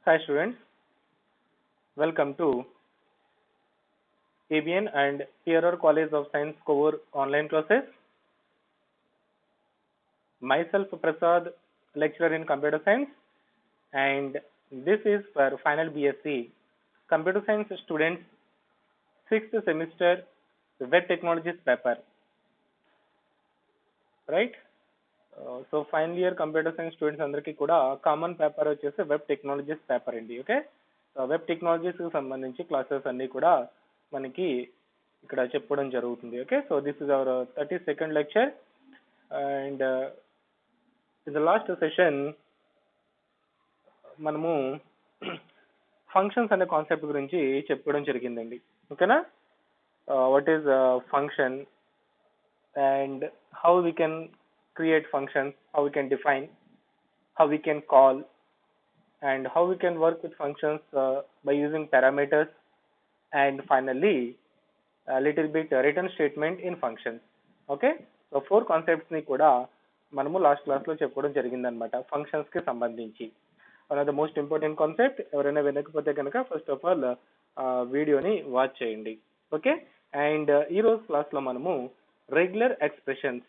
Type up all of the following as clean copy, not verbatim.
Hi students, welcome to ABN and PRR College of Science Kovur online classes. Myself Prasad, lecturer in computer science, and this is for final BSc computer science students 6th semester web technologies paper, right? So final year computer science students అందరికీ కూడా common paper వచ్చేసి web technologies paper అండి. Okay, web technologies కి సంబంధించి classes అన్ని కూడా మనకి ఇక్కడ చెప్పడం జరుగుతుంది. Okay, so this is our 32nd lecture and in the last session మనము ఫంక్షన్స్ అనే కాన్సెప్ట్ గురించి చెప్పుకోవడం జరిగిందండి. ఓకేనా, what is function and how we can create functions, how we can define, how we can call, and how we can work with functions by using parameters, and finally a little bit return statement in functions. Okay, so four concepts ni kuda manamu last class lo చెప్పుకోవడం జరిగిందన్నమాట functions కి సంబంధించి. One of the most important concept, ఎవరైనా వినకపోతే కనుక first of all వీడియోని watch చేయండి. Okay, and ఈ రోజు క్లాస్ లో మనము regular expressions.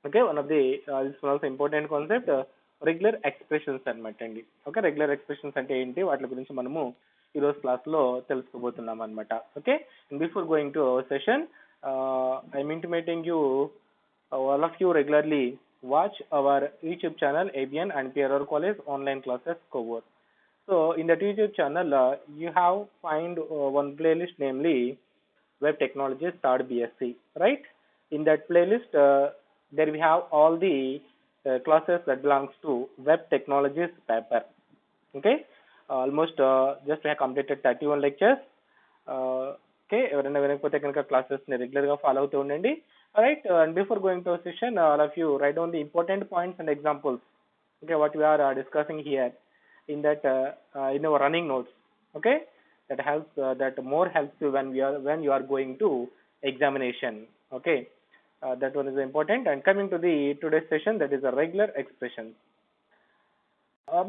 Okay, one of the this also important concept, regular expressions అనమాట అండి. ఓకే, రెగ్యులర్ ఎక్స్ప్రెషన్స్ అంటే ఏంటి, వాటి గురించి మనము ఈ రోజు క్లాస్ లో తెలుసుకోబోతున్నాం అనమాట. Okay, before going to our session I'm intimating you all of you regularly watch our YouTube channel ABN and PRR College online classes cover. So in that YouTube channel you have find one playlist, namely Web Technologies Third BSc, right? In that playlist there we have all the classes that belongs to Web Technologies paper. Okay, almost just we have completed 31 lectures. Okay, ఎవరైనా వినకపోతే కనుక classes ని regular గా follow అవుతూ ఉండండి. Alright, and before going to a session, all of you write down the important points and examples. Okay, what we are discussing here in that in our running notes. Okay, that helps that more helps you when you are going to examination. Okay, that one is important. And coming to the today's session, that is a regular expression.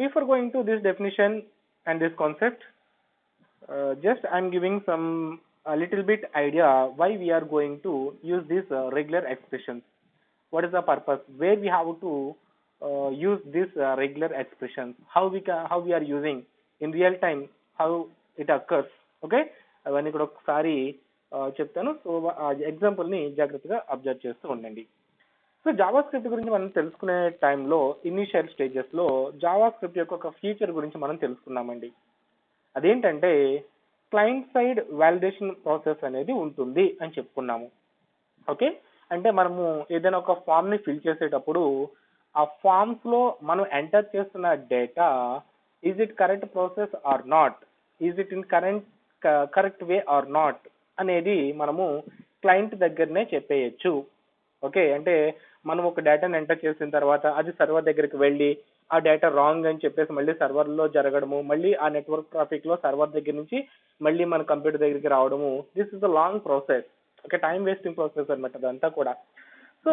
Before going to this definition and this concept, just I am giving some a little bit idea why we are going to use these regular expressions. What is the purpose, where we have to use these regular expressions, how we are using in real time, how it occurs. Okay, అవన్నీ కూడా ఒకసారి చెప్తాను. So example ని జాగ్రత్తగా observe చేస్తూ ఉండండి. So Java script గురించి మనం తెలుసుకునే టైంలో ఇనిషియల్ స్టేజెస్ లో జావా స్క్రిప్ట్ యొక్క ఒక ఫీచర్ గురించి మనం తెలుసుకున్నామండి. అదేంటంటే క్లయింట్ సైడ్ వాలిడేషన్ ప్రాసెస్ అనేది ఉంటుంది అని చెప్పుకున్నాము. ఓకే, అంటే మనము ఏదైనా ఒక ఫామ్ ని ఫిల్ చేసేటప్పుడు ఆ ఫామ్స్ లో మనం ఎంటర్ చేస్తున్న data is it correct process or not, is it in correct way or not అనేది మనము క్లయింట్ దగ్గరనే చెప్పేయచ్చు. ఓకే, అంటే మనం ఒక డేటాను ఎంటర్ చేసిన తర్వాత అది సర్వర్ దగ్గరికి వెళ్ళి ఆ డేటా రాంగ్ అని చెప్పేసి మళ్ళీ సర్వర్లో జరగడము, మళ్ళీ ఆ నెట్వర్క్ ట్రాఫిక్ లో సర్వర్ దగ్గర నుంచి మళ్ళీ మన కంప్యూటర్ దగ్గరికి రావడము, this is the long process. Okay, time wasting process అనమాట అదంతా కూడా. సో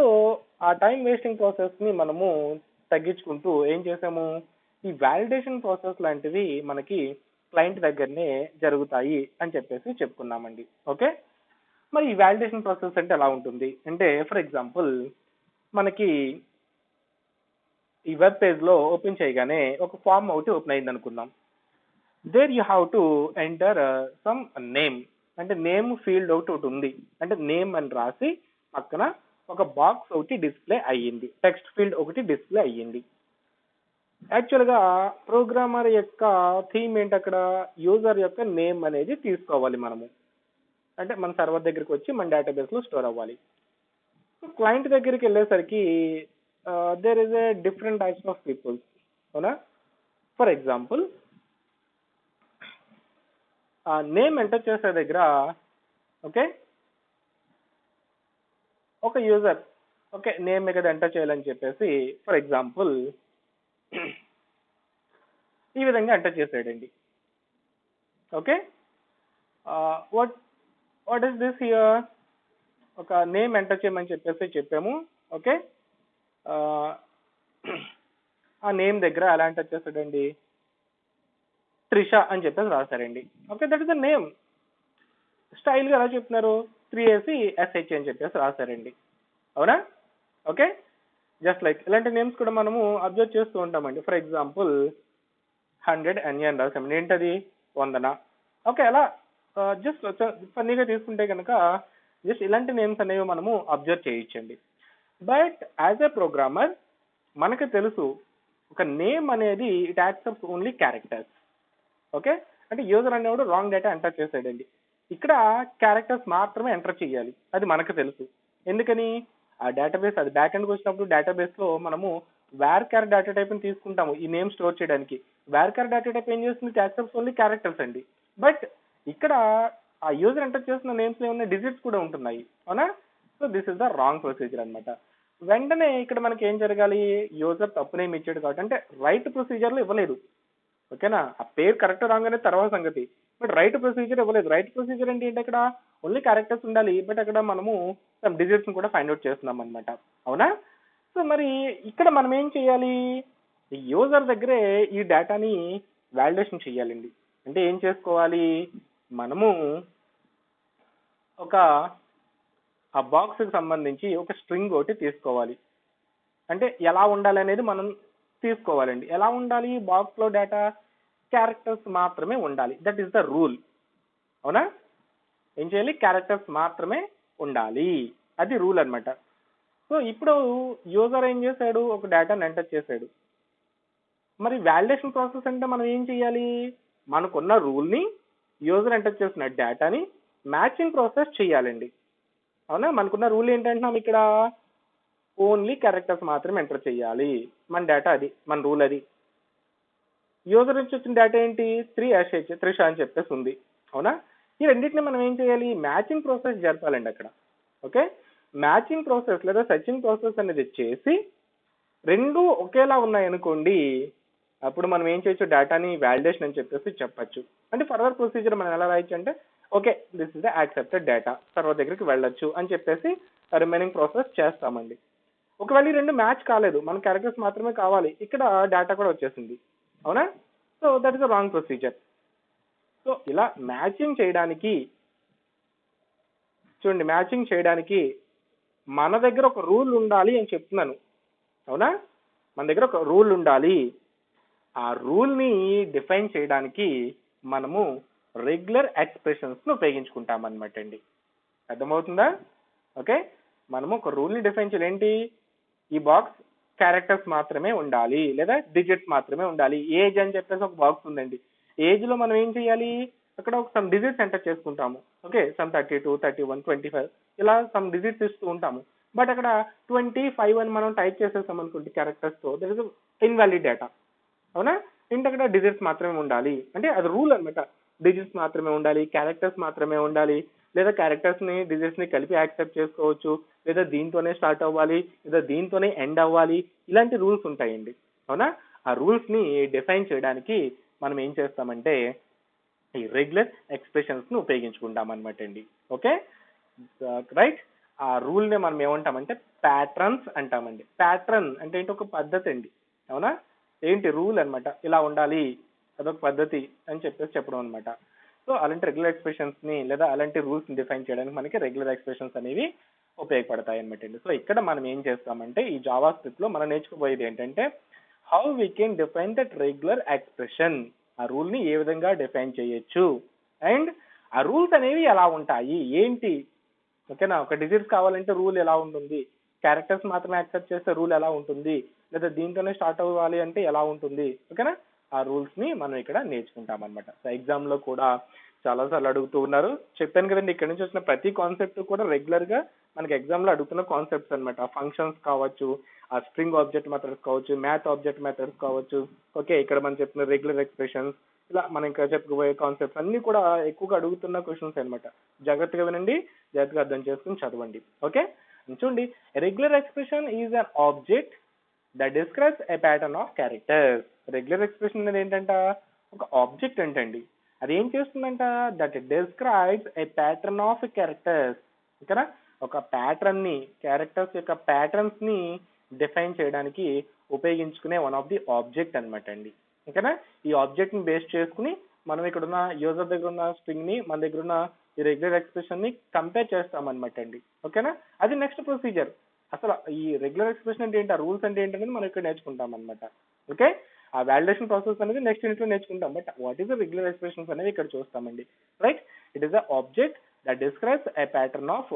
ఆ టైం వేస్టింగ్ ప్రాసెస్ ని మనము తగ్గించుకుంటూ ఏం చేసాము, ఈ వాలిడేషన్ ప్రాసెస్ లాంటివి మనకి క్లయింట్ దగ్గరనే జరుగుతాయి అని చెప్పేసి చెప్పుకున్నామండి. ఓకే, మరి ఈ వాలిడేషన్ ప్రాసెస్ అంటే ఎలా ఉంటుంది అంటే, ఫర్ ఎగ్జాంపుల్ మనకి ఈ వెబ్ పేజ్ లో ఓపెన్ చేయగానే ఒక ఫామ్ ఒకటి ఓపెన్ అయింది అనుకుందాం. There you have to enter some name, అంటే నేమ్ ఫీల్డ్ ఒకటి ఉంది, అంటే నేమ్ అని రాసి పక్కన ఒక బాక్స్ ఒకటి డిస్ప్లే అయ్యింది, టెక్స్ట్ ఫీల్డ్ ఒకటి డిస్ప్లే అయ్యింది. యాక్చువల్ గా ప్రోగ్రామర్ యొక్క థీమ్ ఏంటి, అక్కడ యూజర్ యొక్క నేమ్ అనేది తీసుకోవాలి మనము, అంటే మన సర్వర్ దగ్గరికి వచ్చి మన డేటాబేస్ లో స్టోర్ అవ్వాలి. క్లయింట్ దగ్గరికి వెళ్ళేసరికి there is a different types of peoples. అవునా, ఫర్ ఎగ్జాంపుల్ నేమ్ ఎంటర్ చేసే దగ్గర ఓకే ఒక యూజర్ ఓకే నేమ్ కదా ఎంటర్ చేయాలని చెప్పేసి ఫర్ ఎగ్జాంపుల్ ఈ విధంగా ఎంటర్ చేసాడండి. Okay, what is this here, ఒక నేమ్ ఎంటర్ చేయమని చెప్పేసి చెప్పాము. ఓకే, ఆ నేమ్ దగ్గర ఎలా ఎంటర్ చేస్తాడండి, త్రిష అని చెప్పేసి రాశారండి. Okay, that is the name. Style గా ఎలా చెప్తున్నారు, 3AC SH అని చెప్పేసి రాశారండి. అవునా? ఓకే, జస్ట్ లైక్ ఇలాంటి నేమ్స్ కూడా మనము అబ్జర్వ్ చేస్తూ ఉంటామండి. ఫర్ ఎగ్జాంపుల్ 100NA అని రాసామండి. ఏంటది? వందన. ఓకే, అలా జస్ట్ ఫన్నీగా తీసుకుంటే కనుక జస్ట్ ఇలాంటి నేమ్స్ అనేవి మనము అబ్జర్వ్ చేయొచ్చండి. బట్ యాజ్ ఎ ప్రోగ్రామర్ మనకు తెలుసు ఒక నేమ్ అనేది it accepts only characters. Okay, అంటే యూజర్ అనేవాడు రాంగ్ డేటా ఎంటర్ చేసాడండి. ఇక్కడ క్యారెక్టర్స్ మాత్రమే ఎంటర్ చేయాలి, అది మనకు తెలుసు. ఎందుకని? ఆ డేటాబేస్ అది బ్యాక్ ఎండ్కి వచ్చినప్పుడు డేటాబేస్ లో మనము వేర్కార్ డేటా టైప్ ని తీసుకుంటాము ఈ నేమ్ స్టోర్ చేయడానికి. వేర్కార్ డేటా టైప్ ఏం చేస్తుంది? యాక్సెప్ట్స్ ఓన్లీ క్యారెక్టర్స్ అండి. బట్ ఇక్కడ ఆ యూజర్ ఎంటర్ చేస్తున్న నేమ్స్ లో ఉన్న డిజిట్స్ కూడా ఉంటున్నాయి. అవునా? So this is the wrong procedure అనమాట. వెంటనే ఇక్కడ మనకి ఏం జరగాలి? యూజర్ తప్పు నేమ్ ఇచ్చాడు కాబట్టి, అంటే రైట్ ప్రొసీజర్ లో ఇవ్వలేదు. ఓకేనా? ఆ పేరు కరెక్ట్ రాంగ్ అనేది తర్వాత సంగతి, బట్ రైట్ ప్రొసీజర్ ఇవ్వలేదు. రైట్ ప్రొసీజర్ అంటే ఏంటి? అక్కడ ఓన్లీ క్యారెక్టర్స్ ఉండాలి, బట్ అక్కడ మనము సమ్ డిజిట్స్ కూడా ఫైండ్ అవుట్ చేస్తున్నాం అనమాట. అవునా? సో మరి ఇక్కడ మనం ఏం చేయాలి? యూజర్ దగ్గరే ఈ డేటాని వాలిడేషన్ చేయాలండి. అంటే ఏం చేసుకోవాలి? మనము ఒక ఆ బాక్స్ కి సంబంధించి ఒక స్ట్రింగ్ ఒకటి తీసుకోవాలి. అంటే ఎలా ఉండాలి అనేది మనం తీసుకోవాలండి. ఎలా ఉండాలి? బాక్స్ లో డేటా క్యారెక్టర్స్ మాత్రమే ఉండాలి. That is the rule. అవునా? ఏం చేయాలి? క్యారెక్టర్స్ మాత్రమే ఉండాలి, అది రూల్ అన్నమాట. సో ఇప్పుడు యూజర్ ఏం చేశాడు? ఒక డేటాను ఎంటర్ చేశాడు. మరి వాలిడేషన్ ప్రాసెస్ అంటే మనం ఏం చేయాలి? మనకున్న రూల్ ని యూజర్ ఎంటర్ చేసిన డేటాని మ్యాచింగ్ ప్రాసెస్ చేయాలండి. అవునా? మనకున్న రూల్ ఏంటంటున్నాం ఇక్కడ? ఓన్లీ క్యారెక్టర్స్ మాత్రమే ఎంటర్ చేయాలి. మన డేటా అది, మన రూల్ అది. యూజర్ నుంచి వచ్చిన డేటా ఏంటి? 3SH త్రిష అని చెప్పేసి ఉంది. అవునా? ఈ రెండింటిని మనం ఏం చేయాలి? మ్యాచింగ్ ప్రాసెస్ జరపాలండి అక్కడ. ఓకే, మ్యాచింగ్ ప్రాసెస్ లేదా సెర్చింగ్ ప్రాసెస్ అనేది చేసి రెండు ఒకేలా ఉన్నాయనుకోండి, అప్పుడు మనం ఏం చేయొచ్చు? డేటాని వాలిడేషన్ అని చెప్పేసి చెప్పచ్చు. అంటే ఫర్దర్ ప్రొసీజర్ మనం ఎలా రాయొచ్చు అంటే, okay this is the accepted data, server దగ్గరికి వెళ్ళొచ్చు అని చెప్పేసి రిమైనింగ్ ప్రాసెస్ చేస్తామండి. ఒకవేళ ఈ రెండు మ్యాచ్ కాలేదు, మన క్యారెక్టర్స్ మాత్రమే కావాలి, ఇక్కడ డేటా కూడా వచ్చేసింది. అవునా? So that is the wrong procedure. So ఇలా మ్యాచింగ్ చేయడానికి, చూడండి, మ్యాచింగ్ చేయడానికి మన దగ్గర ఒక రూల్ ఉండాలి అని చెప్తున్నాను. అవునా? మన దగ్గర ఒక రూల్ ఉండాలి. ఆ రూల్ ని డిఫైన్ చేయడానికి మనము రెగ్యులర్ ఎక్స్ప్రెషన్స్ ను ఉపయోగించుకుంటాం అనమాట అండి. అర్థమవుతుందా? ఓకే, మనము ఒక రూల్ ని డిఫైన్ చేయాలి. ఏంటి? ఈ బాక్స్ క్యారెక్టర్స్ మాత్రమే ఉండాలి లేదా డిజిట్స్ మాత్రమే ఉండాలి. ఏజ్ అని చెప్పేసి ఒక బాక్స్ ఉందండి. ఏజ్ లో మనం ఏం చేయాలి? అక్కడ ఒక సమ్ డిజిట్స్ ఎంటర్ చేసుకుంటాము. ఓకే, సమ్ 32, 31, 25 ఇలా సమ్ డిజిట్స్ ఇస్తూ ఉంటాము. బట్ అక్కడ 25 అని మనం టైప్ చేసేస్తాం అనుకుంటే క్యారెక్టర్స్ తో, దట్ ఇస్ ఇన్వాలిడ్ డేటా. అవునా? ఏంటి? అక్కడ డిజిట్స్ మాత్రమే ఉండాలి అంటే అది రూల్ అనమాట. డిజిట్స్ మాత్రమే ఉండాలి, క్యారెక్టర్స్ మాత్రమే ఉండాలి, లేదా క్యారెక్టర్స్ ని డిజిట్స్ ని కలిపి యాక్సెప్ట్ చేసుకోవచ్చు, లేదా దీంతోనే స్టార్ట్ అవ్వాలి, లేదా దీంతోనే ఎండ్ అవ్వాలి. ఇలాంటి రూల్స్ ఉంటాయండి. అవునా? ఆ రూల్స్ ని డిఫైన్ చేయడానికి మనం ఏం చేస్తామంటే ఈ రెగ్యులర్ ఎక్స్ప్రెషన్స్ ను ఉపయోగించుకుంటాం అనమాట అండి. Okay, right. ఆ రూల్ ని మనం ఏమంటామంటే ప్యాట్రన్స్ అంటామండి. ప్యాట్రన్ అంటే ఏంటి? ఒక పద్ధతి అండి. అవునా? ఏంటి? రూల్ అన్నమాట. ఇలా ఉండాలి, అదొక పద్ధతి అని చెప్పేసి చెప్పడం అనమాట. సో అలాంటి రెగ్యులర్ ఎక్స్ప్రెషన్స్ ని లేదా అలాంటి రూల్స్ ని డిఫైన్ చేయడానికి మనకి రెగ్యులర్ ఎక్స్ప్రెషన్స్ అనేవి ఉపయోగపడతాయి అనమాట అండి. సో ఇక్కడ మనం ఏం చేస్తామంటే ఈ జావా స్క్రిప్ట్ లో మనం నేర్చుకోబోయేది ఏంటంటే how we can define that regular expression. ఆ రూల్ ని ఏ విధంగా డిఫైన్ చేయొచ్చు అండ్ ఆ రూల్స్ అనేవి ఎలా ఉంటాయి ఏంటి. ఓకేనా? ఒక డిజిట్స్ కావాలంటే రూల్ ఎలా ఉంటుంది, క్యారెక్టర్స్ మాత్రమే యాక్సెప్ట్ చేస్తే రూల్ ఎలా ఉంటుంది, లేదా దీంతోనే స్టార్ట్ అవ్వాలి అంటే ఎలా ఉంటుంది. ఓకేనా? ఆ రూల్స్ ని మనం ఇక్కడ నేర్చుకుంటాం అనమాట. సో ఎగ్జామ్ లో కూడా చాలా సార్లు అడుగుతూ ఉన్నారు. చెప్పాను కదండి, ఇక్కడ నుంచి వచ్చిన ప్రతి కాన్సెప్ట్ కూడా రెగ్యులర్ గా మనకి ఎగ్జామ్ లో అడుగుతున్న కాన్సెప్ట్స్ అనమాట. ఫంక్షన్స్ కావచ్చు, ఆ స్ట్రింగ్ ఆబ్జెక్ట్ మెథడ్స్ కావచ్చు, మ్యాథ్ ఆబ్జెక్ట్ మెథడ్స్ కావచ్చు. ఓకే, ఇక్కడ మనం చెప్పిన రెగ్యులర్ ఎక్స్ప్రెషన్స్, ఇలా మనం ఇంకా చెప్పుకోబోయే కాన్సెప్ట్స్ అన్ని కూడా ఎక్కువగా అడుగుతున్న క్వశ్చన్స్ అనమాట. జాగ్రత్తగా వినండి, జాగ్రత్తగా అర్థం చేసుకుని చదవండి. ఓకే, చూడండి, regular expression is an object that describes a pattern of characters. Regular expression అనేది ఏంటంట? ఒక ఆబ్జెక్ట్ ఏంటండి, అది ఏం చేస్తుందంట? That describes a pattern of characters. ఓకేనా? ఒక ప్యాటర్న్ ని, క్యారెక్టర్స్ యొక్క ప్యాటర్న్స్ ని డిఫైన్ చేయడానికి ఉపయోగించుకునే వన్ ఆఫ్ ది ఆబ్జెక్ట్ అనమాట అండి. ఓకేనా. ఈ ఆబ్జెక్ట్ ని బేస్ చేసుకుని మనం ఇక్కడ ఉన్న యూజర్ దగ్గర ఉన్న స్ట్రింగ్ ని మన దగ్గర ఉన్న ఈ రెగ్యులర్ ఎక్స్ప్రెషన్ ని కంపేర్ చేస్తామన్నమాట అండి. ఓకేనా. అది నెక్స్ట్ ప్రొసీజర్. అసలు ఈ రెగ్యులర్ ఎక్స్ప్రెషన్ అంటే ఏంటి, ఆ రూల్స్ అంటే ఏంటి అనేది మనం ఇక్కడ నేర్చుకుంటాం అనమాట. ఓకే. ఆ వాలిడేషన్ ప్రాసెస్ అనేది నెక్స్ట్ యూనిట్ లో నేర్చుకుంటాం. But what is the regular expressions అనేది ఇక్కడ చూస్తామండి. Right. It is the object that describes a pattern of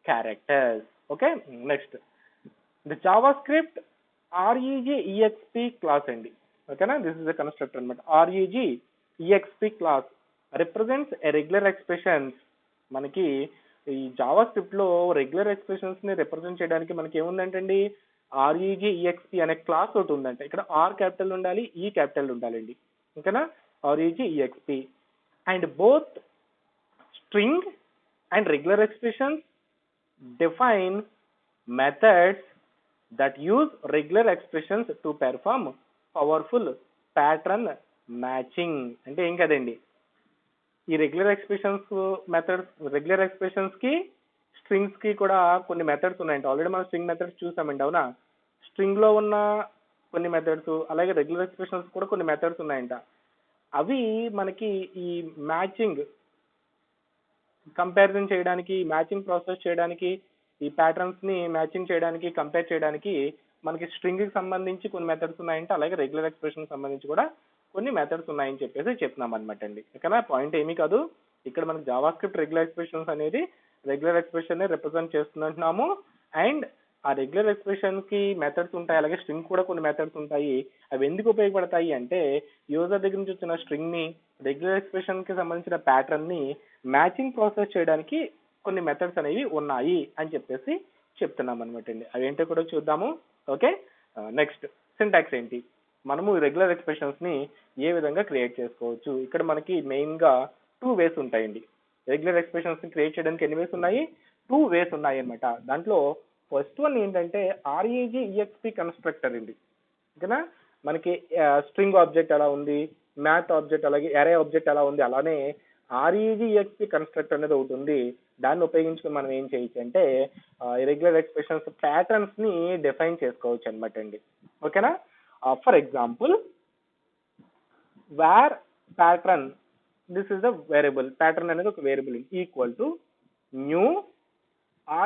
characters. Okay. Next the Java script REGEXP class అండి. ఓకేనా. దిస్ ఇస్ ద కన్స్ట్రక్టర్ అనమాట. REGEXP class represents a regular expressions. మనకి ఈ Java script లో regular expressions ని represent చేయడానికి మనకి ఏముందంటండి, REGEXP అనే క్లాస్ ఒకటి ఉందంట. ఇక్కడ R క్యాపిటల్ ఉండాలి, E క్యాపిటల్ ఉండాలండి. ఓకేనా. REGEXP and both string and regular expressions define methods that use regular expressions to perform powerful pattern matching. అంటే ఏం కదండి, ఈ regular expressions methods, regular expressions కి స్ట్రింగ్స్ కి కూడా కొన్ని మెథడ్స్ ఉన్నాయంట. ఆల్రెడీ మనం స్ట్రింగ్ మెథడ్స్ చూసామండి, అవునా. స్ట్రింగ్ లో ఉన్న కొన్ని మెథడ్స్, అలాగే రెగ్యులర్ ఎక్స్ప్రెషన్స్ కూడా కొన్ని మెథడ్స్ ఉన్నాయంట. అవి మనకి ఈ మ్యాచింగ్ కంపారిజన్ చేయడానికి, మ్యాచింగ్ ప్రాసెస్ చేయడానికి, ఈ ప్యాటర్న్స్ ని మ్యాచింగ్ చేయడానికి, కంపేర్ చేయడానికి మనకి స్ట్రింగ్ కి సంబంధించి కొన్ని మెథడ్స్ ఉన్నాయంటే, అలాగే రెగ్యులర్ ఎక్స్ప్రెషన్ సంబంధించి కూడా కొన్ని మెథడ్స్ ఉన్నాయని చెప్పేసి చెప్తున్నాం అనమాట అండి. ఓకేనా. పాయింట్ ఏమీ కాదు, ఇక్కడ మనకి జావా స్క్రిప్ట్ రెగ్యులర్ ఎక్స్ప్రెషన్స్ అనేది రెగ్యులర్ ఎక్స్ప్రెషన్ ని రిప్రజెంట్ చేస్తున్నట్టున్నాము. అండ్ ఆ రెగ్యులర్ ఎక్స్ప్రెషన్ కి మెథడ్స్ ఉంటాయి, అలాగే స్ట్రింగ్ కూడా కొన్ని మెథడ్స్ ఉంటాయి. అవి ఎందుకు ఉపయోగపడతాయి అంటే, యూజర్ దగ్గర నుంచి వచ్చిన స్ట్రింగ్ ని రెగ్యులర్ ఎక్స్ప్రెషన్ కి సంబంధించిన ప్యాటర్న్ ని మ్యాచింగ్ ప్రాసెస్ చేయడానికి కొన్ని మెథడ్స్ అనేవి ఉన్నాయి అని చెప్పేసి చెప్తున్నాం అనమాట అండి. అవేంటో కూడా చూద్దాము. ఓకే. నెక్స్ట్ సింటాక్స్ ఏంటి, మనము రెగ్యులర్ ఎక్స్ప్రెషన్స్ ని ఏ విధంగా క్రియేట్ చేసుకోవచ్చు. ఇక్కడ మనకి మెయిన్ గా 2 వేస్ ఉంటాయండి. రెగ్యులర్ ఎక్స్ప్రెషన్స్ ని క్రియేట్ చేయడానికి ఎన్ని వేస్ ఉన్నాయి, 2 వేస్ ఉన్నాయి అనమాట. దాంట్లో ఫస్ట్ వన్ ఏంటంటే REGEXP కన్స్ట్రక్టర్ అండి. ఓకేనా. మనకి స్ట్రింగ్ ఆబ్జెక్ట్ ఎలా ఉంది, మ్యాథ్ ఆబ్జెక్ట్, అలాగే అరే ఆబ్జెక్ట్ ఎలా ఉంది, అలానే REGEXP కన్స్ట్రక్టర్ అనేది ఒకటి ఉంది. దాన్ని ఉపయోగించుకుని మనం ఏం చేయొచ్చు అంటే రెగ్యులర్ ఎక్స్ప్రెషన్స్ ప్యాటర్న్స్ ని డిఫైన్ చేసుకోవచ్చు అనమాట అండి. ఓకేనా. For example, var pattern, this is the variable, pattern అనేది ఒక variable, equal to new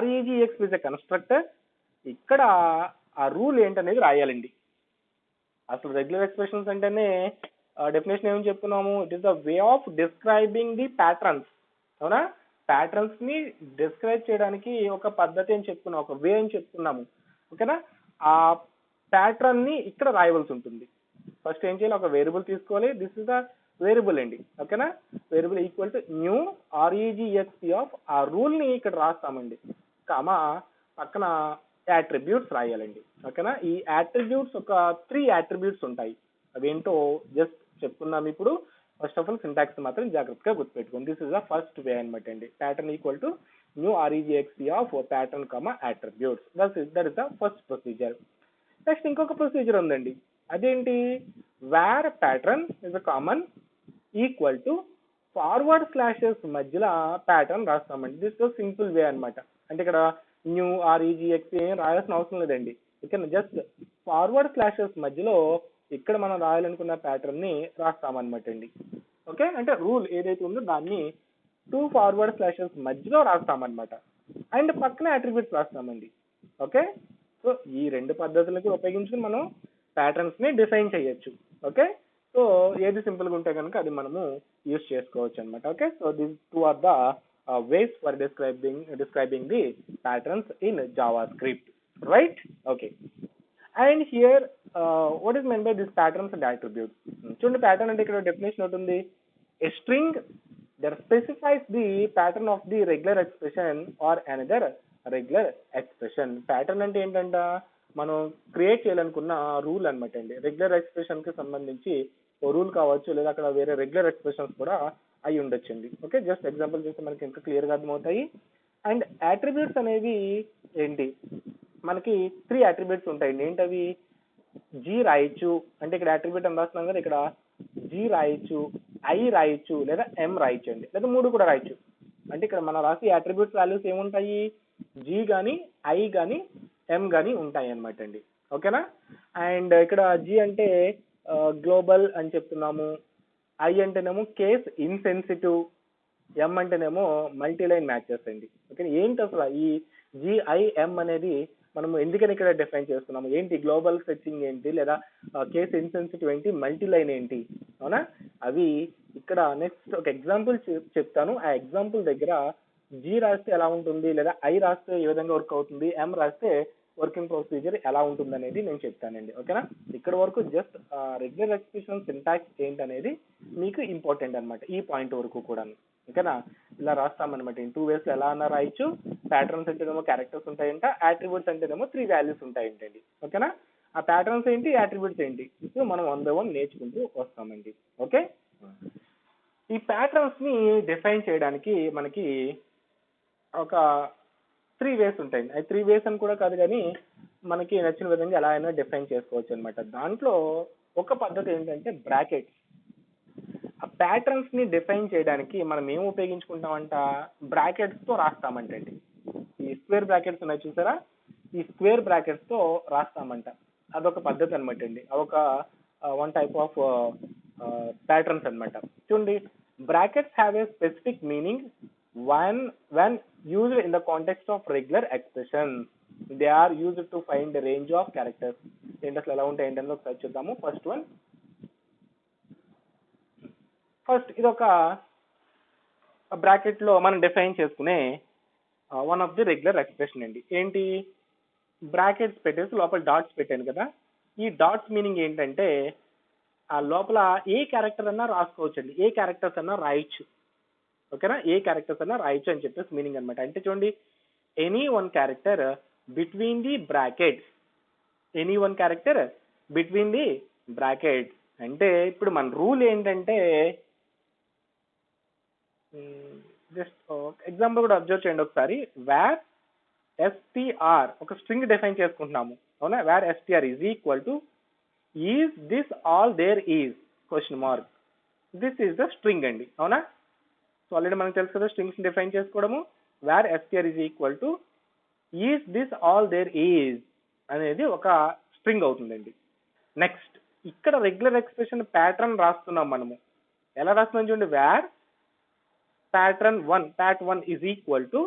REGEXP is a constructor. ఇక్కడ ఆ రూల్ ఏంటనేది రాయాలండి. అసలు రెగ్యులర్ ఎక్స్ప్రెషన్స్ అంటేనే డెఫినేషన్ ఏమని చెప్పుకున్నాము, it is the way of describing the patterns. అవునా. ప్యాటర్న్స్ ని డిస్క్రైబ్ చేయడానికి ఒక పద్ధతి అని చెప్పుకున్నాం, ఒక వే అని చెప్పుకున్నాము. ఓకేనా. ఆ ప్యాటర్న్ ని ఇక్కడ రాయవలసి ఉంటుంది. ఫస్ట్ ఏం చేయాలి, ఒక వేరియబుల్ తీసుకోవాలి. దిస్ ఇస్ ద వేరియబుల్ అండి. ఓకేనా. Variable equal to new REGEXP of, ఆ రూల్ ని ఇక్కడ రాస్తామండి, కామా పక్కన యాట్రిబ్యూట్స్ రాయాలండి. ఓకేనా. ఈ యాట్రిబ్యూట్స్ ఒక 3 యాట్రిబ్యూట్స్ ఉంటాయి. అవేంటో జస్ట్ చెప్పుకుందాం ఇప్పుడు. ఫస్ట్ ఆఫ్ ఆల్ సింటాక్స్ మాత్రం జాగ్రత్తగా గుర్తుపెట్టుకోండి. This is the first way అనమాట అండి. Pattern equal to new REGEXP of pattern comma attributes. That is the first procedure. Next ఇంకొక ప్రొసీజర్ ఉందండి. అదేంటి, where pattern is a common equal to forward slashes మధ్యలో pattern రాస్తామండి. This is simple way అనమాట. అంటే ఇక్కడ న్యూ REGEXP ఏం రాయాల్సిన అవసరం లేదండి. ఇక్కడ జస్ట్ ఫార్వర్డ్ స్లాషెస్ మధ్యలో ఇక్కడ మనం రాయాలనుకున్న ప్యాటర్న్ ని రాస్తామన్నమాట అండి. ఓకే. అంటే రూల్ ఏదైతే ఉందో దాన్ని 2 ఫార్వర్డ్ స్లాషెస్ మధ్యలో రాస్తామన్నమాట. అండ్ పక్కన అట్రిబ్యూట్స్ రాస్తామండి. ఓకే. సో ఈ 2 పద్ధతులకి ఉపయోగించుకుని మనం ప్యాటర్న్స్ ని డిఫైన్ చేయొచ్చు. ఓకే. సో ఏది సింపుల్ గా ఉంటే కనుక అది మనము యూజ్ చేసుకోవచ్చు అనమాట. Okay. So these 2 are the ways for describing the patterns in JavaScript, right? Okay. And here what is meant by this patterns and attributes? చూడండి, pattern అంటే ఇక్కడ డెఫినేషన్ ఉంటుంది, a string that specifies the pattern of the regular expression or another regular expression. pattern అంటే ఏంటంట, మనం create చేయాలనుకున్న rule అనమాట అండి. రెగ్యులర్ ఎక్స్ప్రెషన్ కి సంబంధించి ఓ రూల్ కావచ్చు, లేదా అక్కడ వేరే రెగ్యులర్ ఎక్స్ప్రెషన్స్ కూడా అయి ఉండొచ్చండి. ఓకే. జస్ట్ ఎగ్జాంపుల్ చూస్తే మనకి ఇంకా క్లియర్ గా అర్థమవుతాయి. అండ్ అట్రిబ్యూట్స్ అనేవి ఏంటి, మనకి 3 అట్రిబ్యూట్స్ ఉంటాయండి. ఏంటవి, జీ రాయొచ్చు, అంటే ఇక్కడ అట్రిబ్యూట్ అని రాస్తున్నాం కదా, ఇక్కడ జీ రాయొచ్చు, ఐ రాయొచ్చు, లేదా ఎం రాయొచ్చు అండి, లేదా 3 కూడా రాయొచ్చు. అంటే ఇక్కడ మనం రాసి అట్రిబ్యూట్స్ వాల్యూస్ ఏముంటాయి, జీ కానీ, ఐ కానీ, ఎం కానీ ఉంటాయి అనమాట అండి. ఓకేనా. అండ్ ఇక్కడ జీ అంటే గ్లోబల్ అని చెప్తున్నాము. ఐ అంటేనేమో కేస్ ఇన్సెన్సిటివ్, ఎం అంటేనేమో మల్టీ లైన్ మ్యాచెస్ అండి. ఓకే, ఏంటి అసలు ఈ జిఐఎం అనేది మనము ఎందుకని ఇక్కడ డిఫైన్ చేస్తున్నాము, ఏంటి గ్లోబల్ సెర్చింగ్ ఏంటి, లేదా కేస్ ఇన్సెన్సిటివ్ ఏంటి, మల్టీ లైన్ ఏంటి, అవునా? అవి ఇక్కడ నెక్స్ట్ ఒక ఎగ్జాంపుల్ చెప్తాను. ఆ ఎగ్జాంపుల్ దగ్గర జీ రాస్తే ఎలా ఉంటుంది, లేదా ఐ రాస్తే ఏ విధంగా వర్క్ అవుతుంది, ఎం రాస్తే వర్కింగ్ ప్రొసీజర్ ఎలా ఉంటుంది అనేది నేను చెప్తానండి. ఓకేనా? ఇక్కడ వరకు జస్ట్ రెగ్యులర్ ఎక్స్ప్రెషన్ సింటాక్స్ ఏంటనేది మీకు ఇంపార్టెంట్ అనమాట, ఈ పాయింట్ వరకు కూడాను. ఓకేనా? ఇలా రాస్తామన్నమాట. ఇన్ 2 ways ఎలా అన్నా రాయొచ్చు. ప్యాటర్న్స్ అంటేనేమో క్యారెక్టర్స్ ఉంటాయంట, యాట్రిబ్యూట్స్ అంటేనేమో 3 వాల్యూస్ ఉంటాయంటండి. ఓకేనా? ఆ ప్యాటర్న్స్ ఏంటి, యాట్రిబ్యూట్స్ ఏంటి, ఇప్పుడు మనం 1 by 1 నేర్చుకుంటూ వస్తామండి. ఓకే, ఈ ప్యాటర్న్స్ ని డిఫైన్ చేయడానికి మనకి ఒక 3 ways ఉంటాయండి. అది 3 ways అని కూడా కాదు, కానీ మనకి నచ్చిన విధంగా ఎలా అయినా డిఫైన్ చేసుకోవచ్చు అనమాట. దాంట్లో ఒక పద్ధతి ఏంటంటే బ్రాకెట్స్. ఆ ప్యాటర్న్స్ ని డిఫైన్ చేయడానికి మనం ఏం ఉపయోగించుకుంటామంట, బ్రాకెట్స్ తో రాస్తామంటండి. ఈ స్క్వేర్ బ్రాకెట్స్ ఉన్నాయి చూసారా, ఈ స్క్వేర్ బ్రాకెట్స్ తో రాస్తామంట. అదొక పద్ధతి అనమాట అండి. అదొక వన్ టైప్ ఆఫ్ ప్యాటర్న్స్ అనమాట. చూడండి, brackets have a specific meaning when used in the context of regular expression. They are used to find a range of characters. ఏంటి అసలు ఎలా ఉంటాయి ఏంటని ఒకసారి చూద్దాము. ఫస్ట్ ఇది ఒక బ్రాకెట్ లో మనం డిఫైన్ చేసుకునే one of the regular expression అండి. ఏంటి, బ్రాకెట్స్ పెట్టేసి లోపల డాట్స్ పెట్టాను కదా, ఈ డాట్స్ మీనింగ్ ఏంటంటే ఆ లోపల ఏ క్యారెక్టర్ అన్నా రాసుకోవచ్చు అండి, ఏ క్యారెక్టర్స్ అన్నా రాయొచ్చు. ఓకేనా? ఏ క్యారెక్టర్స్ అన్నా రాయొచ్చు అని చెప్పేసి మీనింగ్ అనమాట. అంటే చూడండి, any one character between the brackets, any one character between the brackets. అంటే ఇప్పుడు మన రూల్ ఏంటంటే, జస్ట్ ఎగ్జాంపుల్ కూడా అబ్జర్వ్ చేయండి ఒకసారి. వేర్ str ఒక స్ట్రింగ్ డిఫైన్ చేసుకుంటున్నాము, అవునా? Var str is equal to is this all there is question mark, this is the string అండి, అవునా? సో ఆల్రెడీ మనకు తెలుసు కదా స్ట్రింగ్స్ డిఫైన్ చేసుకోవడము. Var str is equal to is this all there is అనేది ఒక స్ట్రింగ్ అవుతుందండి. Next ఇక్కడ రెగ్యులర్ ఎక్స్ప్రెషన్ ప్యాటర్న్ రాస్తున్నాం మనము. ఎలా రాస్తున్నాం చూడండి, var pattern 1 is equal to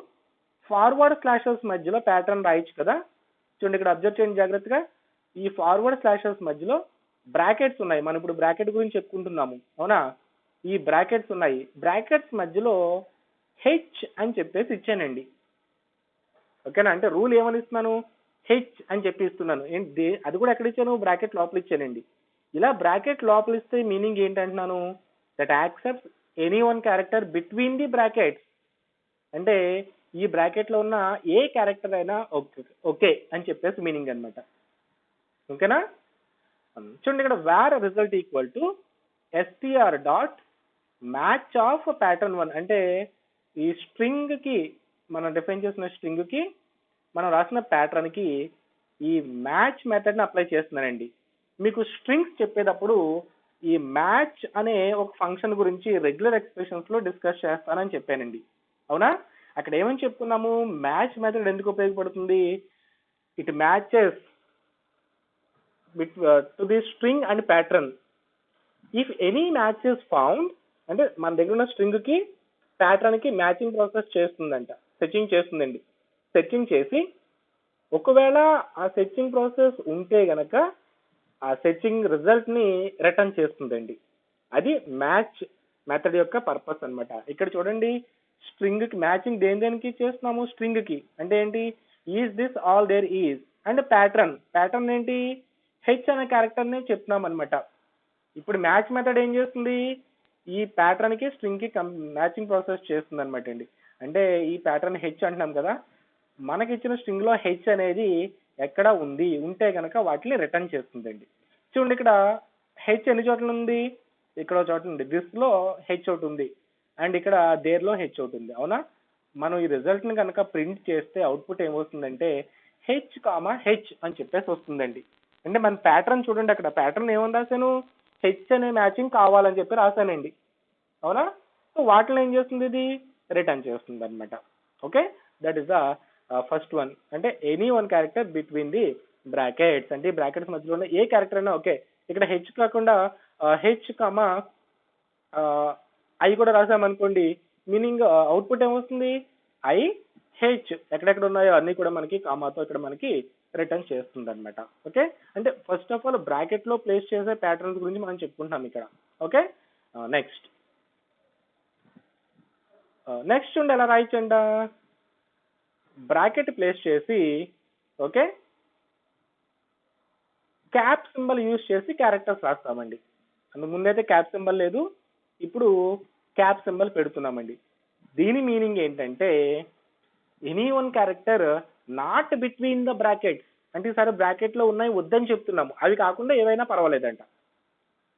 forward slashes మధ్యలో ప్యాటర్న్ రాయొచ్చు కదా. చూడండి ఇక్కడ అబ్జర్వ్ చేయండి జాగ్రత్తగా, ఈ ఫార్వర్డ్ స్లాషెస్ మధ్యలో బ్రాకెట్స్ ఉన్నాయి. మనం ఇప్పుడు బ్రాకెట్ గురించి చెప్పుకుంటున్నాము, అవునా? ఈ బ్రాకెట్స్ ఉన్నాయి, బ్రాకెట్స్ మధ్యలో హెచ్ అని చెప్పేసి ఇచ్చానండి. ఓకేనా? అంటే రూల్ ఏమని ఇస్తున్నాను, హెచ్ అని చెప్పి ఇస్తున్నాను. ఏంటి అది కూడా ఎక్కడ ఇచ్చాను, బ్రాకెట్ లోపల ఇచ్చానండి. ఇలా బ్రాకెట్ లోపల ఇస్తే మీనింగ్ ఏంటంటున్నాను, that accepts any one character between the brackets. అంటే ఈ బ్రాకెట్ లో ఉన్న ఏ క్యారెక్టర్ అయినా ఓకే అని చెప్పేసి మీనింగ్ అనమాట. ఓకేనా? చూడండి ఇక్కడ var result equal to str dot match of pattern 1. అంటే ఈ స్ట్రింగ్ కి మనం డిఫైన్ చేసిన స్ట్రింగ్ కి మనం రాసిన ప్యాటర్న్ కి ఈ మ్యాచ్ మెథడ్ ని అప్లై చేస్తున్నానండి. మీకు స్ట్రింగ్స్ చెప్పేటప్పుడు ఈ మ్యాచ్ అనే ఒక ఫంక్షన్ గురించి రెగ్యులర్ ఎక్స్ప్రెషన్స్ లో డిస్కస్ చేస్తానని చెప్పానండి, అవునా? అక్కడ ఏమని చెప్పుకున్నాము, మ్యాచ్ మెథడ్ ఎందుకు ఉపయోగపడుతుంది, it matches to the string and pattern if any match is found. అంటే మన దగ్గర ఉన్న స్ట్రింగ్ కి ప్యాటర్న్ కి మ్యాచింగ్ ప్రాసెస్ చేస్తుందంట, సెర్చింగ్ చేస్తుందండి. సెర్చింగ్ చేసి ఒకవేళ ఆ సెర్చింగ్ ప్రాసెస్ ఉంటే గనక ఆ సెర్చింగ్ రిజల్ట్ ని రిటర్న్ చేస్తుందండి. అది మ్యాచ్ మెథడ్ యొక్క పర్పస్ అనమాట. ఇక్కడ చూడండి, స్ట్రింగ్ కి మ్యాచింగ్ దేనికి చేస్తున్నాము, స్ట్రింగ్ కి. అంటే ఏంటి, is this all there is. And pattern ఏంటి, హెచ్ అనే క్యారెక్టర్ ని చెప్తున్నాం అనమాట. ఇప్పుడు మ్యాచ్ మెథడ్ ఏం చేస్తుంది, ఈ ప్యాటర్న్ కి స్ట్రింగ్ కి మ్యాచింగ్ ప్రాసెస్ చేస్తుంది అనమాట అండి. అంటే ఈ ప్యాటర్న్ హెచ్ అంటున్నాం కదా, మనకి ఇచ్చిన స్ట్రింగ్ లో హెచ్ అనేది ఎక్కడ ఉంది, ఉంటే కనుక వాటిని రిటర్న్ చేస్తుందండి. చూడండి ఇక్కడ హెచ్ ఎన్ని చోట్ల ఉంది, ఇక్కడ చోట ఉంది, దిస్ లో హెచ్ ఒకటి ఉంది, అండ్ ఇక్కడ దేర్ లో హెచ్ ఒకటి ఉంది, అవునా? మనం ఈ రిజల్ట్ ని కనుక ప్రింట్ చేస్తే అవుట్పుట్ ఏమవుతుందంటే హెచ్ అని చెప్పేసి వస్తుందండి. అంటే మన ప్యాటర్న్ చూడండి, అక్కడ ప్యాటర్న్ ఏమని రాశాను, హెచ్ అనే మ్యాచింగ్ కావాలని చెప్పి రాశానండి, అవునా? సో వాటిలో ఏం చేస్తుంది, ఇది రిటర్న్ చేస్తుంది అనమాట. Okay, that is the first one. అంటే any one character between the brackets. అంటే ఈ బ్రాకెట్స్ మధ్యలో ఉన్న ఏ క్యారెక్టర్ అయినా ఓకే, ఇక్కడ హెచ్ కాకుండా హెచ్ కామా ఐ కూడా రాసామనుకోండి, మీనింగ్ అవుట్పుట్ ఏమొస్తుంది, ఐ హెచ్ ఎక్కడెక్కడ ఉన్నాయో అన్ని కూడా మనకి కామాతో ఇక్కడ మనకి రిటర్న్ చేస్తుంది అనమాట. ఓకే, అంటే ఫస్ట్ ఆఫ్ ఆల్ బ్రాకెట్ లో ప్లేస్ చేసే ప్యాటర్న్స్ గురించి మనం చెప్పుకుంటాం ఇక్కడ. ఓకే, నెక్స్ట్ చూడండి ఎలా రాయొచ్చంట, బ్రాకెట్ ప్లేస్ చేసి ఓకే క్యాప్ సింబల్ యూజ్ చేసి క్యారెక్టర్స్ రాస్తామండి. అందుకు ముందైతే క్యాప్ సింబల్ లేదు, ఇప్పుడు క్యాప్ సింబల్ పెడుతున్నామండి. దీని మీనింగ్ ఏంటంటే any one character not between the brackets, అంటే ఈసారి బ్రాకెట్ లో ఉన్నాయి వద్దని చెప్తున్నాము, అవి కాకుండా ఏవైనా పర్వాలేదంట.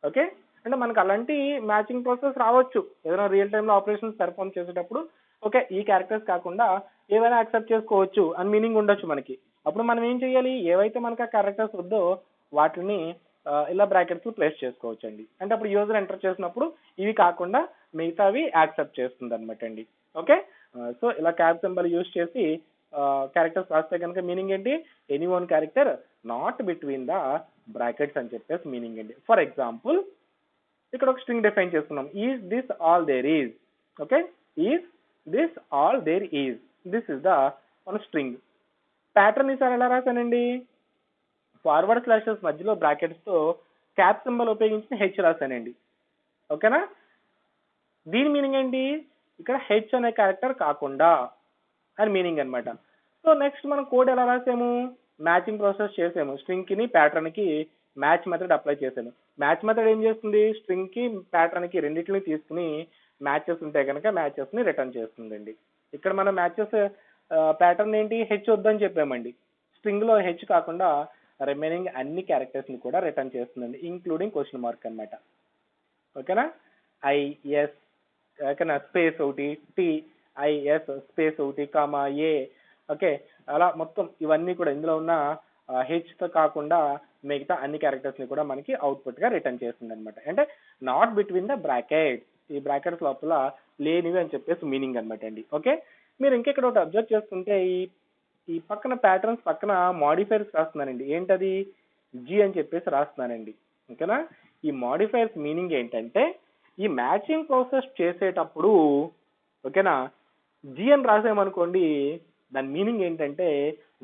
ఓకే, అంటే మనకు అలాంటి మ్యాచింగ్ ప్రాసెస్ రావచ్చు ఏదైనా రియల్ టైమ్ లో ఆపరేషన్స్ పెర్ఫార్మ్ చేసేటప్పుడు. ఓకే, ఈ క్యారెక్టర్స్ కాకుండా ఏవైనా యాక్సెప్ట్ చేసుకోవచ్చు అని మీనింగ్ ఉండొచ్చు మనకి. అప్పుడు మనం ఏం చేయాలి, ఏవైతే మనకు ఆ క్యారెక్టర్స్ వద్దో వాటిని ఇలా బ్రాకెట్స్ ప్లేస్ చేసుకోవచ్చు అండి. అంటే అప్పుడు యూజర్ ఎంటర్ చేసినప్పుడు ఇవి కాకుండా మిగతావి యాక్సెప్ట్ చేస్తుంది అనమాట అండి. ఓకే, సో ఇలా క్యాప్ సింబల్ యూజ్ చేసి క్యారెక్టర్స్ రాస్తే కనుక మీనింగ్ ఏంటి, any one character not between the brackets అని చెప్పేసి మీనింగ్ అండి. ఫర్ ఎగ్జాంపుల్ ఇక్కడ ఒక స్ట్రింగ్ డిఫైన్ చేస్తున్నాం, is this all there is. Okay, is this all there is, this is the మన స్ట్రింగ్. ప్యాటర్న్ ఈసారి ఎలా రాశానండి, ఫార్వర్డ్ స్లాషెస్ మధ్యలో బ్రాకెట్స్ తో క్యాప్ సింబల్ ఉపయోగించి హెచ్ రాశానండి. ఓకేనా, దీని మీనింగ్ ఏంటి, ఇక్కడ హెచ్ అనే క్యారెక్టర్ కాకుండా అని మీనింగ్ అనమాట. సో నెక్స్ట్ మనం కోడ్ ఎలా రాసాము, మ్యాచింగ్ ప్రాసెస్ చేసాము, స్ట్రింగ్ కి ప్యాటర్న్ కి మ్యాచ్ మెథడ్ అప్లై చేశాను. మ్యాచ్ మెథడ్ ఏం చేస్తుంది, స్ట్రింగ్ కి ప్యాటర్న్ కి రెండింటిని తీసుకుని మ్యాచెస్ ఉంటే కనుక మ్యాచెస్ ని రిటర్న్ చేస్తుందండి. ఇక్కడ మనం మ్యాచెస్ ప్యాటర్న్ ఏంటి, హెచ్ వద్దని చెప్పామండి, స్ట్రింగ్ లో హెచ్ కాకుండా రిమైనింగ్ అన్ని క్యారెక్టర్స్ ని కూడా రిటర్న్ చేస్తుందండి, ఇంక్లూడింగ్ క్వశ్చన్ మార్క్ అనమాట. ఓకేనా, ఐఎస్ ఓకేనా స్పేస్ ఒకటి, టిఐఎస్ స్పేస్ ఒకటి, కామా ఏ. ఓకే, అలా మొత్తం ఇవన్నీ కూడా ఇందులో ఉన్న హెచ్ తో కాకుండా మిగతా అన్ని క్యారెక్టర్స్ ని కూడా మనకి అవుట్పుట్ గా రిటర్న్ చేస్తుంది అనమాట. అంటే నాట్ బిట్వీన్ ద బ్రాకెట్స్, ఈ బ్రాకెట్స్ లోపల లేనివి అని చెప్పేసి మీనింగ్ అనమాట అండి. ఓకే, మీరు ఇంకెక్కడ ఒకటి అబ్జర్వ్ చేస్తుంటే ఈ పక్కన ప్యాటర్న్స్ పక్కన మాడిఫైర్స్ రాస్తున్నానండి. ఏంటది, జీ అని చెప్పేసి రాస్తున్నానండి. ఓకేనా, ఈ మాడిఫైర్స్ మీనింగ్ ఏంటంటే ఈ మ్యాచింగ్ ప్రాసెస్ చేసేటప్పుడు ఓకేనా జీ అని రాసామనుకోండి, దాని మీనింగ్ ఏంటంటే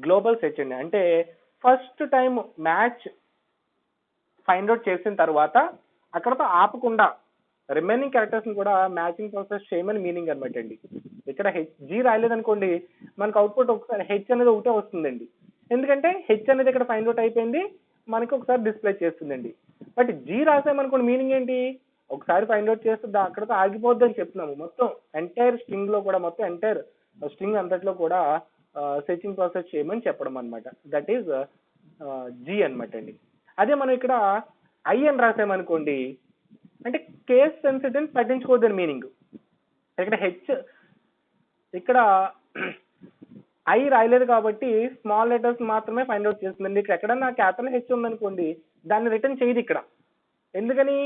గ్లోబల్ సెర్చ్ అండి. అంటే first time match find out చేసిన తర్వాత అక్కడతో ఆపకుండా రిమైనింగ్ క్యారెక్టర్స్ ని కూడా మ్యాచింగ్ ప్రాసెస్ చేయమని మీనింగ్ అనమాట అండి. ఇక్కడ జీ రాయలేదనుకోండి, మనకు అవుట్పుట్ ఒకసారి హెచ్ అనేది ఒకటే వస్తుందండి, ఎందుకంటే హెచ్ అనేది ఇక్కడ ఫైండ్ అవుట్ అయిపోయింది, మనకి ఒకసారి డిస్ప్లే చేస్తుందండి. బట్ జీ రాసామనుకోండి మీనింగ్ ఏంటి, ఒకసారి ఫైండ్ అవుట్ చేస్తే అక్కడతో ఆగిపోద్ది అని చెప్తున్నాము. మొత్తం ఎంటైర్ స్ట్రింగ్ లో కూడా, మొత్తం ఎంటైర్ స్ట్రింగ్ అంతట్లో కూడా సెర్చింగ్ ప్రాసెస్ చేయమని చెప్పడం అనమాట. దట్ ఈస్ జీ అనమాట అండి. అదే మనం ఇక్కడ ఐ అని రాసామనుకోండి, అంటే కేస్ సెన్సిటివ్ పట్టించుకోవద్దని మీనింగ్. ఇక్కడ హెచ్ ఇక్కడ ఐ రాయలేదు కాబట్టి స్మాల్ లెటర్స్ మాత్రమే ఫైండ్ అవుట్ చేస్తుందండి. ఇక్కడ ఎక్కడన్నా క్యాపిటల్ హెచ్ ఉందనుకోండి, దాన్ని రిటర్న్ చేయదు ఇక్కడ. ఎందుకని,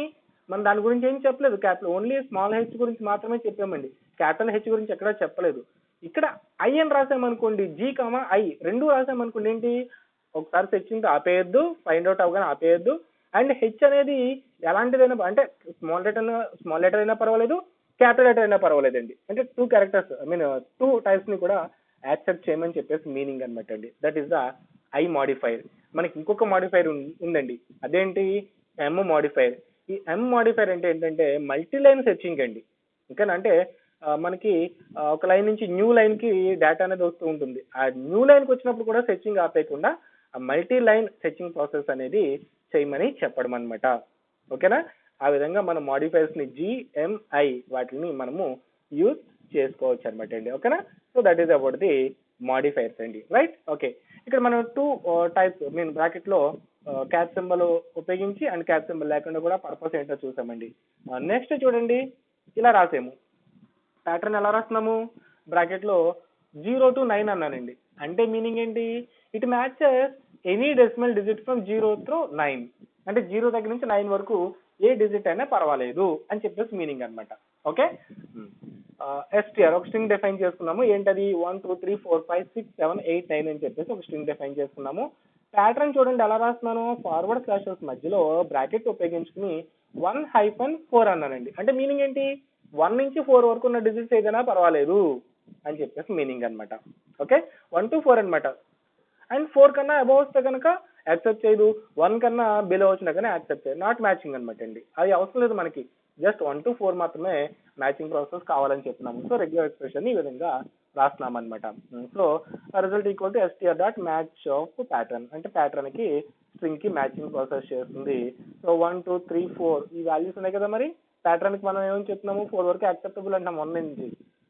మనం దాని గురించి ఏం చెప్పలేదు, క్యాపిటల్ ఓన్లీ స్మాల్ హెచ్ గురించి మాత్రమే చెప్పామండి, క్యాపిటల్ హెచ్ గురించి ఎక్కడా చెప్పలేదు. ఇక్కడ ఐ అని రాసామనుకోండి, జీ కామా ఐ రెండు రాసామనుకోండి, ఏంటి ఒకసారి సెర్చింగ్ ఆపేయద్దు, ఫైండ్ అవుట్ అవగానే ఆపేయద్దు. అండ్ హెచ్ అనేది ఎలాంటిదైనా అంటే స్మాల్ లెటర్ అయినా పర్వాలేదు, క్యాపిటల్ లెటర్ అయినా పర్వాలేదండి. అంటే టూ క్యారెక్టర్స్ టూ టైప్స్ ని కూడా యాక్సెప్ట్ చేయమని చెప్పేసి మీనింగ్ అనమాట అండి. That is the I modifier. మనకి ఇంకొక మాడిఫైర్ ఉందండి, అదేంటి ఎమ్ మాడిఫైర్. ఈ ఎమ్ మాడిఫైర్ అంటే ఏంటంటే మల్టీ లైన్ సెర్చింగ్ అండి. ఓకేనా, అంటే మనకి ఒక లైన్ నుంచి న్యూ లైన్ కి డేటా అనేది వస్తూ ఉంటుంది. ఆ న్యూ లైన్ కి వచ్చినప్పుడు కూడా సెర్చింగ్ ఆపేయకుండా ఆ మల్టీ లైన్ సెర్చింగ్ ప్రాసెస్ అనేది చేయమని చెప్పడం అనమాట. ఓకేనా, ఆ విధంగా మనం మాడిఫైర్స్ ని జిఎంఐ వాటిని మనము యూజ్ చేసుకోవచ్చు అనమాట అండి. ఓకేనా, so that is about the modifiers అండి, రైట్. ఓకే, ఇక్కడ మనం టూ టైప్స్ మీన్ బ్రాకెట్ లో క్యాప్ సింబల్ ఉపయోగించి అండ్ క్యాప్ సింబల్ లేకుండా కూడా పర్పస్ ఏంటో చూసామండి. నెక్స్ట్ చూడండి, ఇలా రాసాము, ప్యాటర్న్ ఎలా రాస్తున్నాము, బ్రాకెట్ లో 0 to 9 అన్నానండి. అంటే మీనింగ్ ఏంటి, it matches any decimal digit from 0 to 9, అంటే 0 దగ్గర నుంచి 9 వరకు ఏ డిజిట్ అయినా పర్వాలేదు అని చెప్పేసి మీనింగ్ అనమాట. ఓకే, ఎస్టిఆర్ ఒక స్ట్రింగ్ డిఫైన్ చేసుకున్నాము. ఏంటది 1 2 3 4 5 6 7 8 9 అని చెప్పేసి ఒక స్ట్రింగ్ డిఫైన్ చేసుకున్నాము. ప్యాటర్న్ చూడండి ఎలా రాస్తున్నాను, ఫార్వర్డ్ స్లాషెస్ మధ్యలో బ్రాకెట్ ఉపయోగించుకుని 1-4 అన్నానండి. అంటే మీనింగ్ ఏంటి, 1 నుంచి 4 వరకు ఉన్న డిజిట్స్ ఏదైనా పర్వాలేదు అని చెప్పేసి మీనింగ్ అనమాట. ఓకే, 1 to 4 అనమాట. అండ్ 4 కన్నా అబౌవ్ వస్తే కనుక యాక్సెప్ట్ చేయదు, 1 కన్నా బిలో వచ్చినా కానీ యాక్సెప్ట్ చేయదు, నాట్ మ్యాచింగ్ అనమాట అండి. అది అవసరం లేదు మనకి, జస్ట్ 1 to 4 మాత్రమే మ్యాచింగ్ ప్రాసెస్ కావాలని చెప్తున్నాము. సో రెగ్యులర్ ఎక్స్ప్రెషన్ ఈ విధంగా రాస్తున్నాం అనమాట. So result equal to str dot match of pattern, అంటే ప్యాటర్న్ కి స్ట్రింగ్ కి మ్యాచింగ్ ప్రాసెస్ చేస్తుంది. సో 1 2 3 4 ఈ వాల్యూస్ ఉన్నాయి కదా, మరి ప్యాటర్న్ కి మనం ఏమని చెప్తున్నాము, 4 వరకు యాక్సెప్టబుల్ అంటాం 1 నుంచి.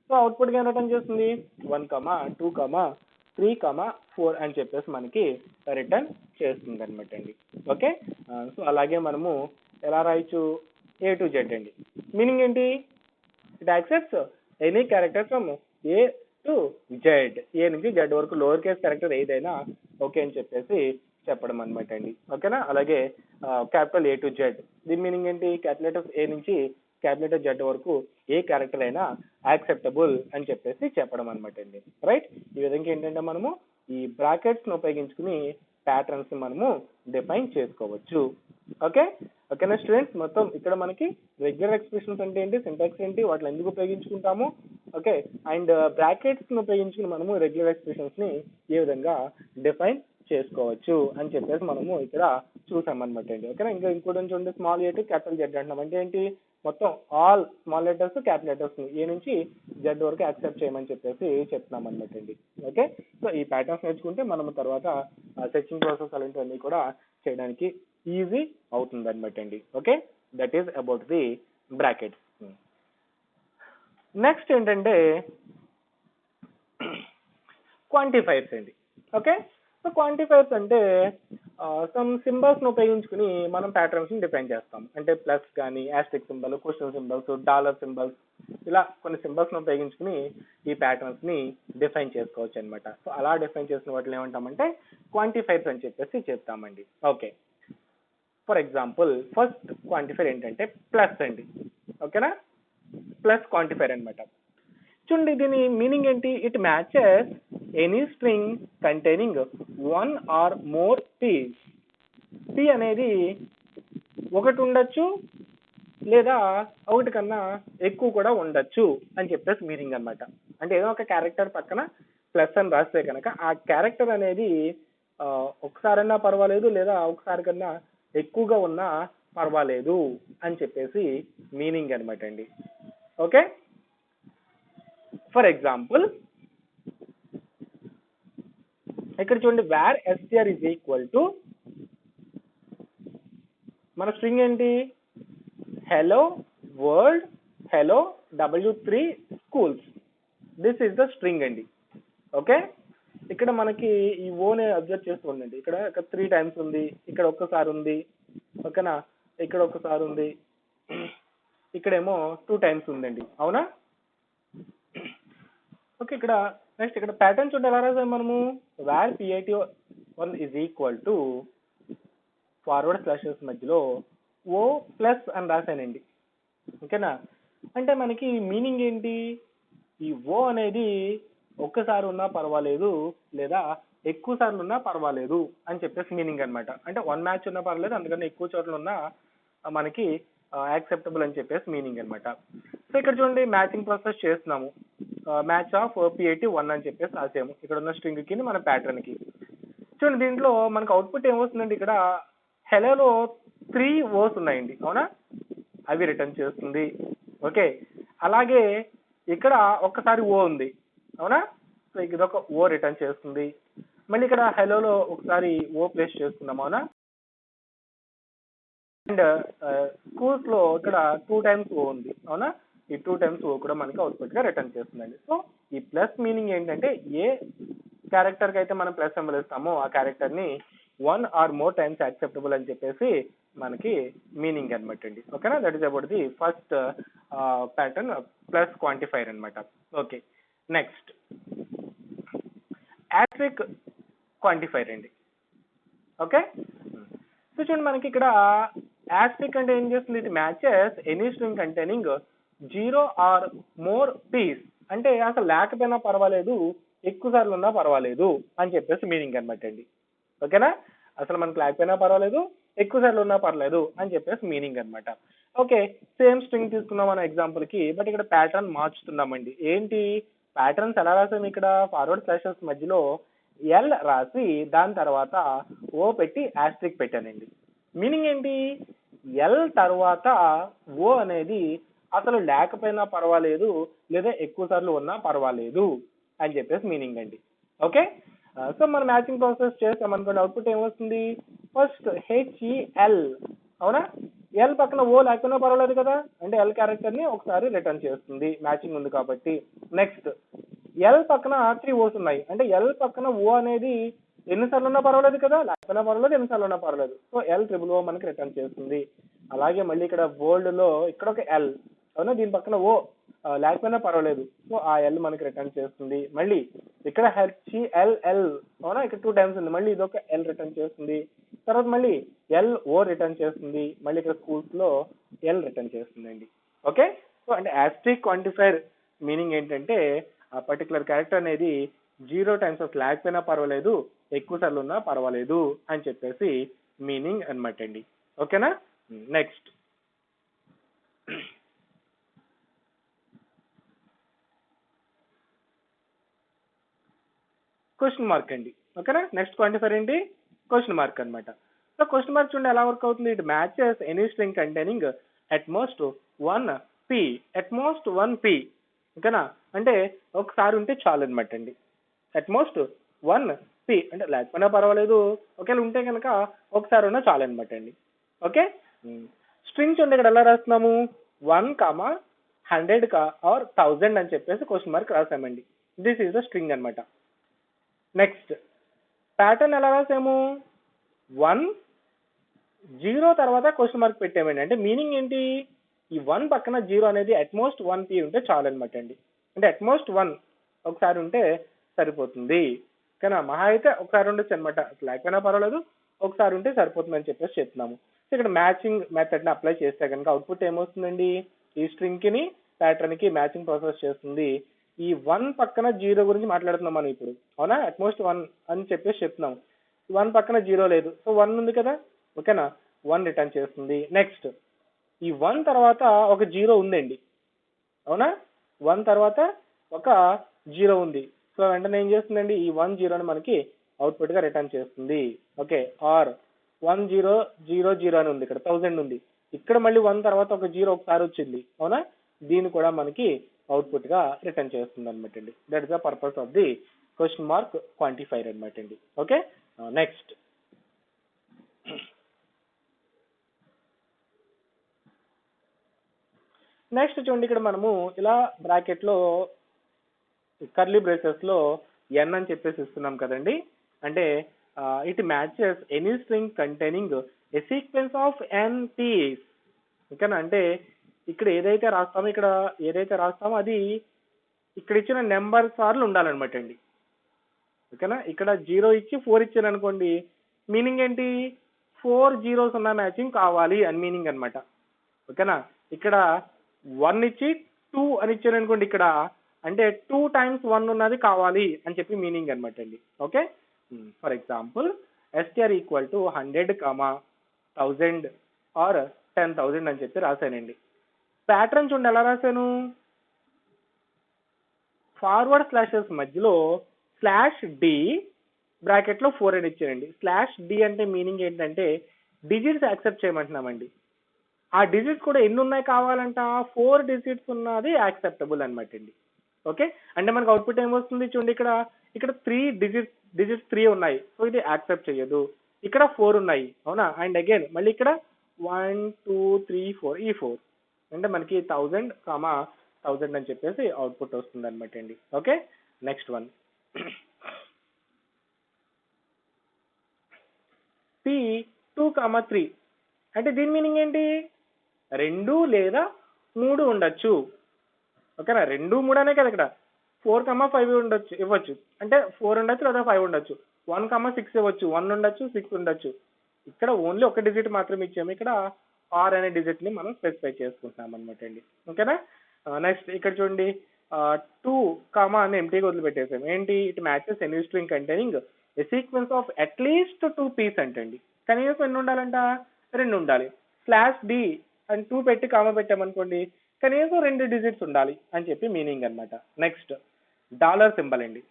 సో అవుట్పుట్ గా రిటర్న్ చేస్తుంది 1, 2, 3, 4 అని చెప్పేసి మనకి రిటర్న్ చేస్తుంది అనమాట అండి. ఓకే, సో అలాగే మనము ఎలా రాయొచ్చు, A to Z అండి. మీనింగ్ ఏంటి, it accepts any character from A to Z, A నుంచి జెడ్ వరకు లోవర్ కేస్ క్యారెక్టర్ ఏదైనా ఓకే అని చెప్పేసి చెప్పడం అనమాట అండి. ఓకేనా, అలాగే క్యాపిటల్ ఏ టు జెడ్, దీని మీనింగ్ ఏంటి, క్యాపిటల్ లెటర్ ఏ నుంచి క్యాపిటల్ లెటర్ జెడ్ వరకు ఏ క్యారెక్టర్ అయినా యాక్సెప్టబుల్ అని చెప్పేసి చెప్పడం అనమాట అండి. రైట్, ఈ విధంగా ఏంటంటే మనము ఈ బ్రాకెట్స్ ను ఉపయోగించుకుని ప్యాటర్న్స్ మనము డిఫైన్ చేసుకోవచ్చు. ఓకే, ఓకేనా స్టూడెంట్స్, మొత్తం ఇక్కడ మనకి రెగ్యులర్ ఎక్స్ప్రెషన్స్ అంటే ఏంటి, సింటాక్స్ ఏంటి, వాటిని ఎందుకు ఉపయోగించుకుంటాము, ఓకే, అండ్ బ్రాకెట్స్ ను ఉపయోగించుకుని మనము రెగ్యులర్ ఎక్స్ప్రెషన్స్ ని ఏ విధంగా డిఫైన్ చేసుకోవచ్చు అని చెప్పేసి మనము ఇక్కడ చూసామన్నమాట అండి. ఓకేనా, ఇంకా ఇంకోటి చూడండి, small A to capital Z అంటున్నాం అంటే ఏంటి, మొత్తం all small letters capital letters A నుంచి జెడ్ వరకు యాక్సెప్ట్ చేయమని చెప్పేసి చెప్తున్నాం అనమాట అండి. ఓకే, సో ఈ ప్యాటర్న్స్ నేర్చుకుంటే మనం తర్వాత సెర్చింగ్ ప్రాసెస్ అలాంటివన్నీ కూడా చేయడానికి ఈజీ అవుతుంది అనమాట అండి. Okay, that is about the brackets. Next ఏంటంటే క్వాంటిఫైర్స్ అండి. ఓకే, సో క్వాంటిఫైర్స్ అంటే సమ్ సింబల్స్ ను ఉపయోగించుకుని మనం ప్యాటర్న్స్ ని డిఫైన్ చేస్తాం. అంటే ప్లస్ కానీ, asterisk symbol, question symbols, dollar symbols, ఇలా కొన్ని సింబల్స్ ను ఉపయోగించుకుని ఈ ప్యాటర్న్స్ ని డిఫైన్ చేసుకోవచ్చు అనమాట. సో అలా డిఫైన్ చేసిన వాటిని ఏమంటామంటే క్వాంటిఫైర్స్ అని చెప్పేసి చెప్తామండి. ఓకే, ఫర్ ఎగ్జాంపుల్ ఫస్ట్ క్వాంటిఫైర్ ఏంటంటే ప్లస్ అండి. ఓకేనా, ప్లస్ క్వాంటిఫైర్ అనమాట. చూడండి దీని మీనింగ్ ఏంటి, it matches any string containing 1 or more p's. p అనేది ఒకటి ఉండొచ్చు లేదా ఒకటి కన్నా ఎక్కువ కూడా ఉండొచ్చు అని చెప్పేసి మీనింగ్ అనమాట. అంటే ఏదో ఒక క్యారెక్టర్ పక్కన ప్లస్ అని రాస్తే కనుక ఆ క్యారెక్టర్ అనేది ఒకసారన్నా పర్వాలేదు లేదా ఒకసారి కన్నా ఎక్కువగా ఉన్నా పర్వాలేదు అని చెప్పేసి మీనింగ్ అనమాట అండి. ఓకే, ఫర్ ఎగ్జాంపుల్ ఇక్కడ చూడండి, var str is equal to మన స్ట్రింగ్ ఏంటి, hello world hello W3 schools, this is the string అండి. ఓకే, ఇక్కడ మనకి ఈ ఓనే అబ్జర్వ్ చేస్తూ ఉండండి, ఇక్కడ 3 times ఉంది, ఇక్కడ ఒక్కసారి ఉంది, ఓకేనా, ఇక్కడ ఒక్కసారి ఉంది, ఇక్కడేమో 2 times ఉందండి, అవునా. ఓకే, ఇక్కడ నెక్స్ట్ ఇక్కడ ప్యాటర్న్ చూడండి ఎలా రాసాం మనము, var PAT1 is equal to forward slashes మధ్యలో ఓ ప్లస్ అని రాశానండి. ఓకేనా, అంటే మనకి మీనింగ్ ఏంటి, ఈ ఓ అనేది ఒక్కసారి ఉన్నా పర్వాలేదు లేదా ఎక్కువ సార్లు ఉన్నా పర్వాలేదు అని చెప్పేసి మీనింగ్ అనమాట. అంటే 1 మ్యాచ్ ఉన్నా పర్వాలేదు, అందుకని ఎక్కువ చోట్ల ఉన్నా మనకి యాక్సెప్టబుల్ అని చెప్పేసి మీనింగ్ అనమాట. సో ఇక్కడ చూడండి మ్యాచింగ్ ప్రాసెస్ చేస్తున్నాము, మ్యాచ్ ఆఫ్ PAT1 అని చెప్పేసి రాసాము ఇక్కడ ఉన్న స్ట్రింగ్ కి మన ప్యాటర్న్ కి. చూడండి దీంట్లో మనకు అవుట్పుట్ ఏమొస్తుందండి, ఇక్కడ హెలోలో 3 ఓస్ ఉన్నాయండి, అవునా, అవి రిటర్న్ చేస్తుంది. ఓకే, అలాగే ఇక్కడ ఒక్కసారి ఓ ఉంది, అవునా, సో ఇదొక ఓ రిటర్న్ చేస్తుంది. మళ్ళీ ఇక్కడ హెలోలో ఒకసారి ఓ ప్లేస్ చేస్తున్నాం, అవునా, అండ్ స్కూల్స్ లో ఇక్కడ 2 times ఓ ఉంది, అవునా, ఈ 2 times ఓ కూడా మనకి అవుట్పుట్ గా రిటర్న్ చేస్తుందండి. సో ఈ ప్లస్ మీనింగ్ ఏంటంటే ఏ క్యారెక్టర్ కి అయితే మనం ప్లస్ సింబల్ ఇస్తామో ఆ క్యారెక్టర్ ని 1 or more times యాక్సెప్టబుల్ అని చెప్పేసి మనకి మీనింగ్ అనమాట అండి. ఓకేనా, that is about the first pattern plus quantifier అనమాట. ఓకే, నెక్స్ట్ ఆస్టెరిక్ క్వాంటిఫైర్ అండి. ఓకే, సో చూడండి మనకి ఇక్కడ ఆస్టెరిక్ అంటే ఏం చేస్తుంది, it matches any string containing 0 or more p's, అంటే అసలు లేకపోయినా పర్వాలేదు ఎక్కువ సార్లు ఉన్నా పర్వాలేదు అని చెప్పేసి మీనింగ్ అనమాట అండి. ఓకేనా, అసలు మనకు లేకపోయినా పర్వాలేదు, ఎక్కువ సార్లు ఉన్నా పర్లేదు అని చెప్పేసి మీనింగ్ అనమాట. ఓకే, సేమ్ స్ట్రింగ్ తీసుకున్నాం మన ఎగ్జాంపుల్ కి, బట్ ఇక్కడ ప్యాటర్న్ మార్చుతున్నామండి. ఏంటి ప్యాటర్న్స్ ఎలా రాసాము, ఇక్కడ ఫార్వర్డ్ స్లాషెస్ మధ్యలో ఎల్ రాసి దాని తర్వాత ఓ పెట్టి ఆస్ట్రిక్ పెట్టానండి. మీనింగ్ ఏంటి, ఎల్ తర్వాత ఓ అనేది అసలు లేకపోయినా పర్వాలేదు లేదా ఎక్కువ సార్లు ఉన్నా పర్వాలేదు అని చెప్పేసి మీనింగ్ అండి. ఓకే, సో మనం మ్యాచింగ్ ప్రాసెస్ చేస్తాం అనుకోండి, అవుట్పుట్ ఏమొస్తుంది, ఫస్ట్ హెచ్ఈఎల్, అవునా, ఎల్ పక్కన ఓ లేకపోయినా పర్వాలేదు కదా, అంటే ఎల్ క్యారెక్టర్ ని ఒకసారి రిటర్న్ చేస్తుంది, మ్యాచింగ్ ఉంది కాబట్టి. నెక్స్ట్ ఎల్ పక్కన 3 ఓస్ ఉన్నాయి, అంటే ఎల్ పక్కన ఓ అనేది ఎన్నిసార్లు ఉన్నా పర్వాలేదు కదా, లేకపోయినా పర్వాలేదు, ఎన్నిసార్లు ఉన్నా పర్వాలేదు, సో ఎల్ ట్రిపుల్ ఓ మనకి రిటర్న్ చేస్తుంది. అలాగే మళ్ళీ ఇక్కడ బోల్డ్ లో ఇక్కడ ఒక ఎల్, అవునా, దీని పక్కన ఓ లేకపోయినా పర్వాలేదు, సో ఆ ఎల్ మనకి రిటర్న్ చేస్తుంది. మళ్ళీ ఇక్కడ హెచ్ఈఎల్ఎల్, అవునా, ఇక్కడ 2 టైమ్స్ ఉంది, మళ్ళీ ఇదొక ఎల్ రిటర్న్ చేస్తుంది. తర్వాత మళ్ళీ ఎల్ ఓ రిటర్న్ చేస్తుంది, మళ్ళీ ఇక్కడ స్కూల్స్ లో ఎల్ రిటర్న్ చేస్తుందండి. ఓకే, సో అంటే యాస్ట్రిక్ క్వాంటిఫైర్ మీనింగ్ ఏంటంటే ఆ పర్టికులర్ క్యారెక్టర్ అనేది 0 టైమ్స్ ఆఫ్ లేకపోయినా పర్వాలేదు, ఎక్కువ సార్లు ఉన్నా పర్వాలేదు అని చెప్పేసి మీనింగ్ అనమాట అండి. ఓకేనా, నెక్స్ట్ క్వశ్చన్ మార్క్ అండి. ఓకేనా, నెక్స్ట్ క్వాంటిఫైర్ ఏంటి, క్వశ్చన్ మార్క్ అనమాట. సో క్వశ్చన్ మార్క్ చూడండి ఎలా వర్క్ అవుతుంది, it matches any string containing at most 1 p, at most 1 p. ఓకేనా, అంటే ఒకసారి ఉంటే చాలు అనమాట అండి. అట్ మోస్ట్ 1 p అంటే లేకపోయినా పర్వాలేదు, ఒకవేళ ఉంటే కనుక ఒకసారి ఉన్నా చాలు అనమాట అండి. ఓకే, స్ట్రింగ్స్ ఉంటే ఇక్కడ ఎలా రాస్తున్నాము, 1, 100 ఆర్ 1000 అని చెప్పేసి క్వశ్చన్ మార్క్ రాసామండి. దిస్ ఈజ్ ద స్ట్రింగ్ అనమాట. నెక్స్ట్ ప్యాటర్న్ ఎలా రాసాము, 1 0 తర్వాత క్వశ్చన్ మార్క్ పెట్టామండి. అంటే మీనింగ్ ఏంటి, ఈ 1 పక్కన 0 అనేది అట్మోస్ట్ 1 p ఉంటే చాలు అనమాట అండి. అంటే అట్మోస్ట్ 1 ఒకసారి ఉంటే సరిపోతుంది, కానీ మహా అయితే ఒకసారి ఉండొచ్చు అనమాట, లేకపోయినా పర్వాలేదు, ఒకసారి ఉంటే సరిపోతుంది అని చెప్పేసి చెప్తున్నాము. ఇక్కడ మ్యాచింగ్ మెథడ్ ని అప్లై చేస్తే కనుక అవుట్పుట్ ఏమొస్తుందండి, ఈ స్ట్రింగ్ కి ప్యాటర్న్ కి మ్యాచింగ్ ప్రాసెస్ చేస్తుంది. ఈ 1 పక్కన 0 గురించి మాట్లాడుతున్నాం మనం ఇప్పుడు, అవునా, అట్మోస్ట్ 1 అని చెప్పేసి చెప్తున్నాం. 1 పక్కన 0 లేదు, సో 1 ఉంది కదా, ఓకేనా, 1 రిటర్న్ చేస్తుంది. నెక్స్ట్ ఈ 1 తర్వాత ఒక 0 ఉందండి, అవునా, 1 తర్వాత ఒక 0 ఉంది, సో వెంటనే ఏం చేస్తుందండి, ఈ 1 0 ని మనకి అవుట్పుట్ గా రిటర్న్ చేస్తుంది. ఓకే, ఆర్ 1000 అని ఉంది, ఇక్కడ 1000 ఉంది, ఇక్కడ మళ్ళీ 1 తర్వాత ఒక 0 ఒకసారి వచ్చింది, అవునా, దీన్ని కూడా మనకి అవుట్పుట్ గా రిటర్న్ చేస్తుంది అనమాట అండి. That is the purpose of the question mark quantifier అనమాట అండి. ఓకే, నెక్స్ట్ నెక్స్ట్ చూడండి, ఇక్కడ మనము ఇలా బ్రాకెట్ లో కర్లీ బ్రేసెస్ లో n అని చెప్పేసి ఇస్తున్నాం కదండి, అంటే it matches any string containing a sequence of n p's. ఓకేనా, అంటే ఇక్కడ ఏదైతే రాస్తామో అది ఇక్కడ ఇచ్చిన నెంబర్ సార్లు ఉండాలన్నమాట అండి. ఓకేనా, ఇక్కడ 0 ఇచ్చి 4 ఇచ్చాను అనుకోండి, మీనింగ్ ఏంటి, 4 zeros ఉన్న మ్యాచింగ్ కావాలి అని మీనింగ్ అనమాట. ఓకేనా, ఇక్కడ 1 ఇచ్చి 2 అని ఇచ్చాను అనుకోండి, ఇక్కడ అంటే 2 times 1 ఉన్నది కావాలి అని చెప్పి మీనింగ్ అనమాట అండి. Okay, for example str equal to 100, 1000 or 10,000 అని చెప్పి రాశానండి. ప్యాటర్న్ చూడండి ఎలా రాశాను, ఫార్వర్డ్ స్లాషెస్ మధ్యలో /d బ్రాకెట్ లో 4 అని ఇచ్చానండి. /d అంటే మీనింగ్ ఏంటంటే డిజిట్స్ యాక్సెప్ట్ చేయమంటున్నామండి. ఆ డిజిట్స్ కూడా ఎన్ని ఉన్నాయి కావాలంట, 4 డిజిట్స్ ఉన్నది యాక్సెప్టబుల్ అనమాట అండి. ఓకే, అంటే మనకు అవుట్పుట్ ఏమొస్తుంది చూడండి, ఇక్కడ 3 డిజిట్స్ 3 ఉన్నాయి, సో ఇది యాక్సెప్ట్ చేయదు. ఇక్కడ 4 ఉన్నాయి, అవునా, అండ్ అగైన్ మళ్ళీ ఇక్కడ 1 2 3 4 ఈ 4 అంటే మనకి 1000, అని చెప్పేసి అవుట్పుట్ వస్తుంది అనమాట అండి. ఓకే, నెక్స్ట్ వన్ p2, 3 అంటే దీని మీనింగ్ ఏంటి, 2 లేదా 3 ఉండొచ్చు. ఓకేనా, 2, 3 అనే కదా, ఇక్కడ 4, 5 ఉండొచ్చు, ఇవ్వచ్చు, అంటే 4 ఉండొచ్చు లేదా 5 ఉండొచ్చు, 1, 6 ఇవ్వచ్చు, 1 ఉండొచ్చు, 6 ఉండొచ్చు. ఇక్కడ ఓన్లీ ఒక డిజిట్ మాత్రమే ఇచ్చాము, ఇక్కడ r అనే డిజిట్ ని మనం స్పెసిఫై చేసుకుంటున్నాం అనమాట అండి. ఓకేనా, నెక్స్ట్ ఇక్కడ చూడండి 2, అని ఎంటీగా వదిలిపెట్టేసాం. ఏంటి, it matches any string containing a sequence of అట్లీస్ట్ 2 పీస్ అంటండి. కనీసం ఎన్ని ఉండాలంట? 2 ఉండాలి. స్లాష్ డి అని 2 పెట్టి కామా పెట్టామనుకోండి, కనీసం 2 డిజిట్స్ ఉండాలి అని చెప్పి మీనింగ్ అనమాట. నెక్స్ట్ డాలర్ సింబల్ అండి.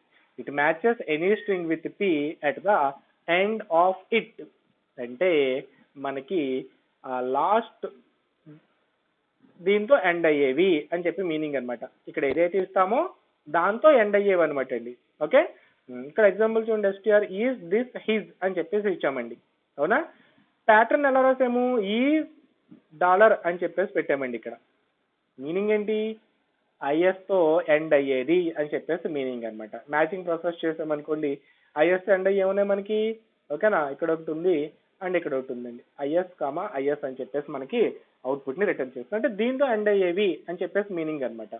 It matches any string with P at the end of it. అంటే మనకి లాస్ట్ దీంతో ఎండ్ అయ్యేవి అని చెప్పి మీనింగ్ అనమాట. ఇక్కడ ఏదైతే ఇస్తామో దాంతో ఎండ్ అయ్యేవి అనమాట అండి. ఓకే, ఇక్కడ ఎగ్జాంపుల్ చూడండి, ఎస్టీఆర్ ఈజ్ దిస్ హిజ్ అని చెప్పేసి ఇచ్చామండి. అవునా? ప్యాటర్న్ ఎలా రాసాము? ఈజ్ డాలర్ అని చెప్పేసి పెట్టామండి. ఇక్కడ మీనింగ్ ఏంటి? ఐఎస్ తో ఎండ్ అయ్యేది అని చెప్పేసి మీనింగ్ అనమాట. మ్యాచింగ్ ప్రాసెస్ చేసామనుకోండి, ఐఎస్ ఎండ్ అయ్యి ఏమున్నాయి మనకి? ఓకేనా, ఇక్కడ ఒకటి ఉంది అండ్ ఇక్కడ ఒకటి ఉందండి. ఐఎస్ కామా ఐఎస్ అని చెప్పేసి మనకి అవుట్పుట్ ని రిటర్న్ చేస్తుంది. అంటే దీంతో ఎండ్ అయ్యేవి అని చెప్పేసి మీనింగ్ అనమాట.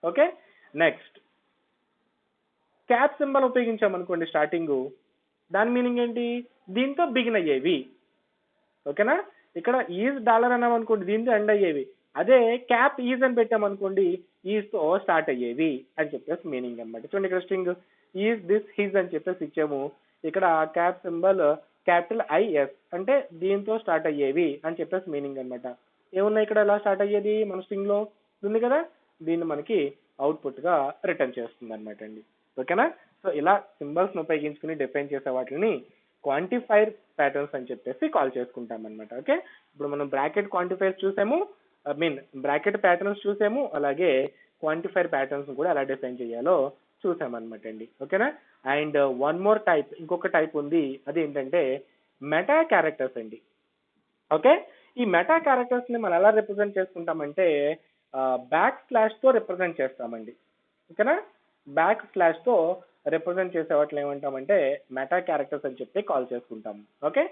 ఓకే, నెక్స్ట్ క్యాప్ సింబల్ ఉపయోగించామనుకోండి స్టార్టింగ్, దాని మీనింగ్ ఏంటి? దీంతో బిగిన్ అయ్యేవి. ఓకేనా, ఇక్కడ ఈజ్ డాలర్ అన్నాం అనుకోండి, దీంతో ఎండ్ అయ్యేవి. అదే క్యాప్ ఈజ్ అని పెట్టామనుకోండి, ఈజ్ తో స్టార్ట్ అయ్యేవి అని చెప్పేసి మీనింగ్ అనమాట. చూడండి, ఇక్కడ స్ట్రింగ్ ఈజ్ దిస్ హిజ్ అని చెప్పేసి ఇచ్చాము. ఇక్కడ క్యాప్ సింబల్ క్యాపిటల్ ఐఎస్ అంటే దీంతో స్టార్ట్ అయ్యేవి అని చెప్పేసి మీనింగ్ అనమాట. ఏమున్నాయి ఇక్కడ ఎలా స్టార్ట్ అయ్యేది? మన స్ట్రింగ్ లో ఉంది కదా, దీన్ని మనకి అవుట్పుట్ గా రిటర్న్ చేస్తుంది అనమాట అండి. ఓకేనా? సో ఇలా సింబల్స్ ను ఉపయోగించుకుని డిఫైన్ చేసే వాటిని క్వాంటిఫైర్ ప్యాటర్న్స్ అని చెప్పేసి కాల్ చేసుకుంటాం అనమాట. ఓకే, ఇప్పుడు మనం బ్రాకెట్ క్వాంటిఫైర్స్ చూసాము, బ్రాకెట్ ప్యాటర్న్స్ చూసాము, అలాగే క్వాంటిఫైర్ ప్యాటర్న్స్ కూడా ఎలా డిఫైన్ చేయాలో చూసామన్నమాట అండి. ఓకేనా? అండ్ వన్ మోర్ టైప్, ఇంకొక టైప్ ఉంది, అది ఏంటంటే మెటా క్యారెక్టర్స్ అండి. ఓకే, ఈ మెటా క్యారెక్టర్స్ ని మనం ఎలా రిప్రజెంట్ చేసుకుంటామంటే బ్యాక్ స్లాష్ తో రిప్రజెంట్ చేస్తామండి. ఓకేనా, బ్యాక్ స్లాష్ తో రిప్రజెంట్ చేసే వాటిని ఏమంటామంటే మెటా క్యారెక్టర్స్ అని చెప్పి కాల్ చేసుకుంటాము. ఓకే,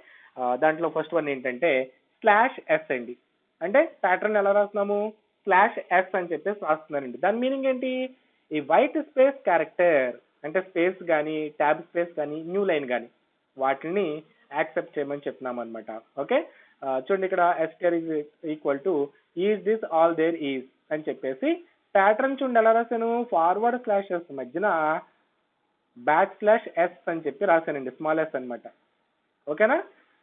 దాంట్లో ఫస్ట్ వన్ ఏంటంటే స్లాష్ ఎస్ అండి. అంటే ప్యాటర్న్ ఎలా రాస్తున్నాము? స్లాష్ ఎస్ అని చెప్పేసి రాస్తున్నారండి. దాని మీనింగ్ ఏంటి? ఈ వైట్ స్పేస్ క్యారెక్టర్ అంటే స్పేస్ కానీ, ట్యాబ్ స్పేస్ కానీ, న్యూ లైన్ కానీ వాటిని యాక్సెప్ట్ చేయమని చెప్తున్నాం అనమాట. ఓకే, చూడండి, ఇక్కడ str is equal to is this all there is అని చెప్పేసి ప్యాటర్న్ చూడండి ఎలా రాశాను? ఫార్వర్డ్ స్లాషెస్ మధ్యన బ్యాక్ స్లాష్ ఎస్ అని చెప్పి రాశానండి, స్మాల్ ఎస్ అనమాట. ఓకేనా,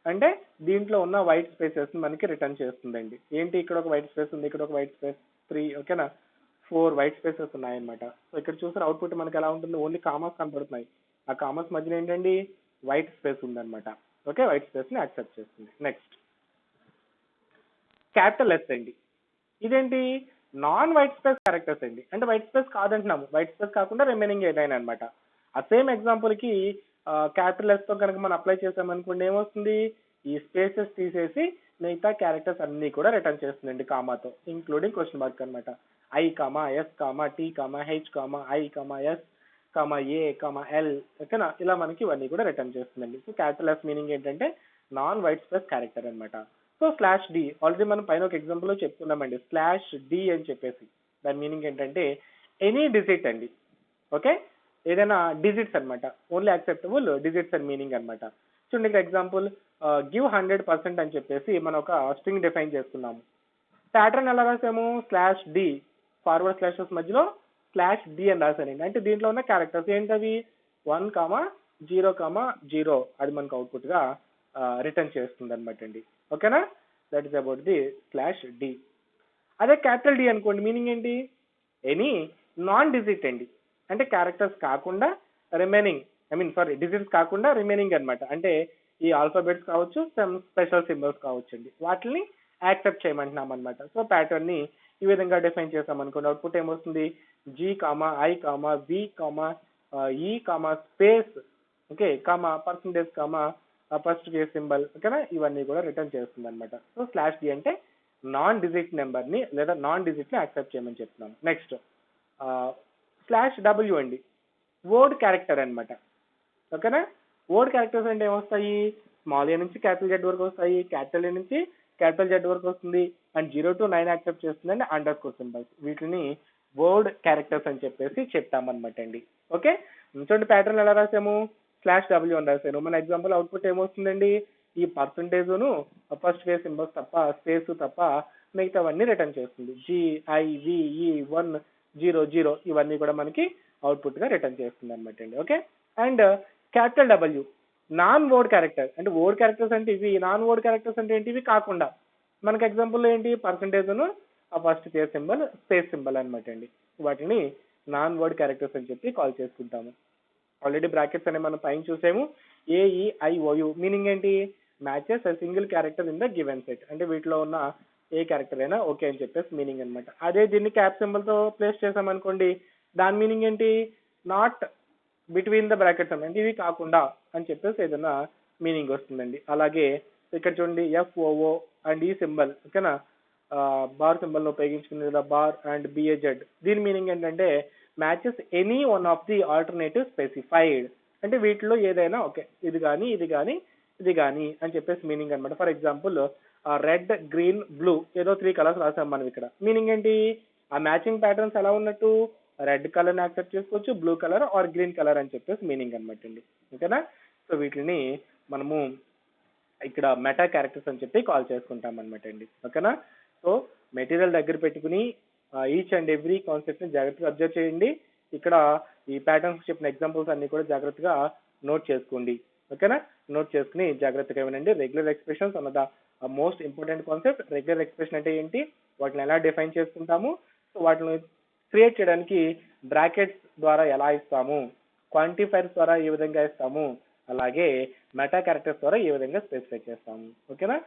అంటే దీంట్లో ఉన్న వైట్ స్పేసెస్ మనకి రిటర్న్ చేస్తుందండి. ఏంటి, ఇక్కడ ఒక వైట్ స్పేస్ ఉంది, ఇక్కడ ఒక వైట్ స్పేస్ 3, ఓకేనా, 4 వైట్ స్పేసెస్ ఉన్నాయన్నమాట. సో ఇక్కడ చూసిన అవుట్పుట్ మనకి ఎలా ఉంటుంది? ఓన్లీ కామర్స్ కనబడుతున్నాయి. ఆ కామర్స్ మధ్యన ఏంటండి? వైట్ స్పేస్ ఉందన్నమాట. ఓకే, వైట్ స్పేస్ ని యాక్సెప్ట్ చేస్తుంది. నెక్స్ట్ క్యాపిటల్ ఎస్ అండి. ఇదేంటి? నాన్ వైట్ స్పేస్ క్యారెక్టర్స్ అండి. అంటే వైట్ స్పేస్ కాదంటున్నాము, వైట్ స్పేస్ కాకుండా రిమైనింగ్ ఏదైనా అనమాట. ఆ సేమ్ ఎగ్జాంపుల్ కి క్యాపిటల్ ఎస్ తో కనుక మనం అప్లై చేసామనుకోండి, ఏమొస్తుంది? ఈ స్పేసెస్ తీసేసి మిగతా క్యారెక్టర్స్ అన్ని కూడా రిటర్న్ చేస్తుందండి కామాతో, ఇంక్లూడింగ్ క్వశ్చన్ మార్క్ అనమాట. I comma yes comma tea comma H comma I comma yes comma A comma L. ఓకేనా, ఇలా మనకి ఇవన్నీ కూడా రిటర్న్ చేస్తుందండి. సో క్యాపిటల్ ఎస్ మీనింగ్ ఏంటంటే నాన్ వైట్ స్పేస్ క్యారెక్టర్ అనమాట. సో స్లాష్ డి ఆల్రెడీ మనం పైన ఒక ఎగ్జాంపుల్ లో చెప్పుకున్నామండి, స్లాష్ డి అని చెప్పేసి. దాని మీనింగ్ ఏంటంటే ఎనీ డిజిట్ అండి. ఓకే, ఏదైనా డిజిట్స్ అనమాట, ఓన్లీ యాక్సెప్టబుల్ డిజిట్స్ అని మీనింగ్ అనమాట. చూడండి, ఇక్కడ ఎగ్జాంపుల్ గివ్ 100% అని చెప్పేసి మనం ఒక స్ట్రింగ్ డిఫైన్ చేసుకున్నాము. ప్యాటర్న్ ఎలా రాసాము? స్లాష్ డి, ఫార్వర్డ్ స్లాషెస్ మధ్యలో స్లాష్ డి అని రాశానండి. అంటే దీంట్లో ఉన్న క్యారెక్టర్స్ ఏంటవి? 1,0,0 అది మనకు అవుట్పుట్ గా రిటర్న్ చేస్తుంది అనమాట అండి. ఓకేనా, that is about the slash D. అదే క్యాపిటల్ డి అనుకోండి, మీనింగ్ ఏంటి? ఎనీ నాన్ డిజిట్ అండి. అంటే క్యారెక్టర్స్ కాకుండా రిమైనింగ్, డిజిట్స్ కాకుండా రిమైనింగ్ అనమాట. అంటే ఈ ఆల్ఫాబెట్స్ కావచ్చు, సమ్ స్పెషల్ సింబల్స్ కావచ్చు అండి, వాటిని యాక్సెప్ట్ చేయమంటున్నాం అనమాట. సో ప్యాటర్న్ ని ఈ విధంగా డిఫైన్ చేసాం అనుకోండి, అవుట్పుట్ ఏమొస్తుంది? G comma I comma V comma E comma space, okay, comma percentage comma first case symbol. ఓకేనా, ఇవన్నీ కూడా రిటర్న్ చేస్తుంది అనమాట. సో స్లాష్ డి అంటే నాన్ డిజిట్ నెంబర్ ని లేదా నాన్ డిజిట్ ని యాక్సెప్ట్ చేయమని చెప్తున్నాం. నెక్స్ట్ స్లాష్ డబ్ల్యూ అండి, వర్డ్ క్యారెక్టర్ అనమాట. ఓకేనా, వర్డ్ క్యారెక్టర్స్ అంటే ఏమొస్తాయి? స్మాల్ ఏ నుంచి క్యాపిటల్ జెడ్ వరకు వస్తాయి, క్యాపిటల్ ఏ నుంచి క్యాపిటల్ జెడ్ వరకు వస్తుంది, అండ్ 0 to 9 యాక్సెప్ట్ చేస్తుందండి అండర్ స్కోర్ సింబల్స్. వీటిని వర్డ్ క్యారెక్టర్స్ అని చెప్పేసి చెప్తామన్నమాట అండి. ఓకే, చూడండి ప్యాటర్న్ ఎలా రాసాము? స్లాష్ డబ్ల్యూ అని రాశాను. మన ఎగ్జాంపుల్ అవుట్పుట్ ఏమొస్తుందండి? ఈ పర్సంటేజ్ను ఫస్ట్ కేస్ సింబల్స్ తప్ప, స్పేస్ తప్ప మిగతావన్నీ రిటర్న్ చేస్తుంది. GIVE 100 ఇవన్నీ కూడా మనకి అవుట్పుట్ గా రిటర్న్ చేస్తుంది అనమాట అండి. Okay, and capital W non word character, అంటే వర్డ్ క్యారెక్టర్స్ అంటే ఇవి, నాన్ వర్డ్ క్యారెక్టర్స్ అంటే ఏంటి, ఇవి కాకుండా మనకి ఎగ్జాంపుల్ ఏంటి, పర్సంటేజ్ను ఆ first care symbol space symbol అనమాట అండి. వాటిని నాన్ వర్డ్ క్యారెక్టర్స్ అని చెప్పి కాల్ చేసుకుంటాము. ఆల్రెడీ బ్రాకెట్స్ అనేవి మనం పైన చూసాము. AEIOU మీనింగ్ ఏంటి, matches single character in the given set, అంటే వీటిలో ఉన్న ఏ క్యారెక్టర్ అయినా ఓకే అని చెప్పేసి మీనింగ్ అనమాట. అదే దీన్ని క్యాప్ సింబల్ తో ప్లేస్ చేసామనుకోండి, దాని మీనింగ్ ఏంటి, నాట్ బిట్వీన్ ద బ్రాకెట్స్ అంటే ఇవి కాకుండా అని చెప్పేసి ఏదైనా మీనింగ్ వస్తుందండి. అలాగే ఇక్కడ చూడండి FOO అండ్ ఈ సింబల్ ఓకేనా, బార్ సింబల్ ఉపయోగించుకునే బార్ అండ్ BAZ, దీని మీనింగ్ ఏంటంటే matches any one of the alternative specified, అంటే వీటిలో ఏదైనా ఓకే, ఇది కానీ ఇది కానీ ఇది కానీ అని చెప్పేసి మీనింగ్ అనమాట. For example red green blue ఏదో 3 కలర్స్ రాసాం మనం ఇక్కడ, మీనింగ్ ఏంటి, ఆ మ్యాచింగ్ ప్యాటర్న్స్ ఎలా ఉన్నట్టు, రెడ్ కలర్ ని యాక్సెప్ట్ చేసుకోవచ్చు, blue colour or green colour అని చెప్పేసి మీనింగ్ అనమాట అండి. ఓకేనా, సో వీటిని మనము ఇక్కడ మెటా క్యారెక్టర్స్ అని చెప్పి కాల్ చేసుకుంటాం అనమాట అండి. ఓకేనా, సో మెటీరియల్ దగ్గర పెట్టుకుని ఈచ్ అండ్ ఎవ్రీ కాన్సెప్ట్ ని జాగ్రత్తగా అబ్జర్వ్ చేయండి. ఇక్కడ ఈ ప్యాటర్న్స్ చెప్పిన ఎగ్జాంపుల్స్ అన్ని కూడా జాగ్రత్తగా నోట్ చేసుకోండి. ఓకేనా, నోట్ చేసుకుని జాగ్రత్తగా వినండి. రెగ్యులర్ ఎక్స్ప్రెషన్స్ అన్నద most important concept. Regular expression అంటే ఏంటి, వాటిని ఎలా డిఫైన్ చేసుకుంటాము, సో వాటిని క్రియేట్ చేయడానికి బ్రాకెట్స్ ద్వారా ఎలా ఇస్తాము, క్వాంటిఫైర్స్ ద్వారా ఏ విధంగా ఇస్తాము, అలాగే మెటా క్యారెక్టర్స్ ద్వారా ఏ విధంగా స్పెసిఫై చేస్తాము. ఓకేనా.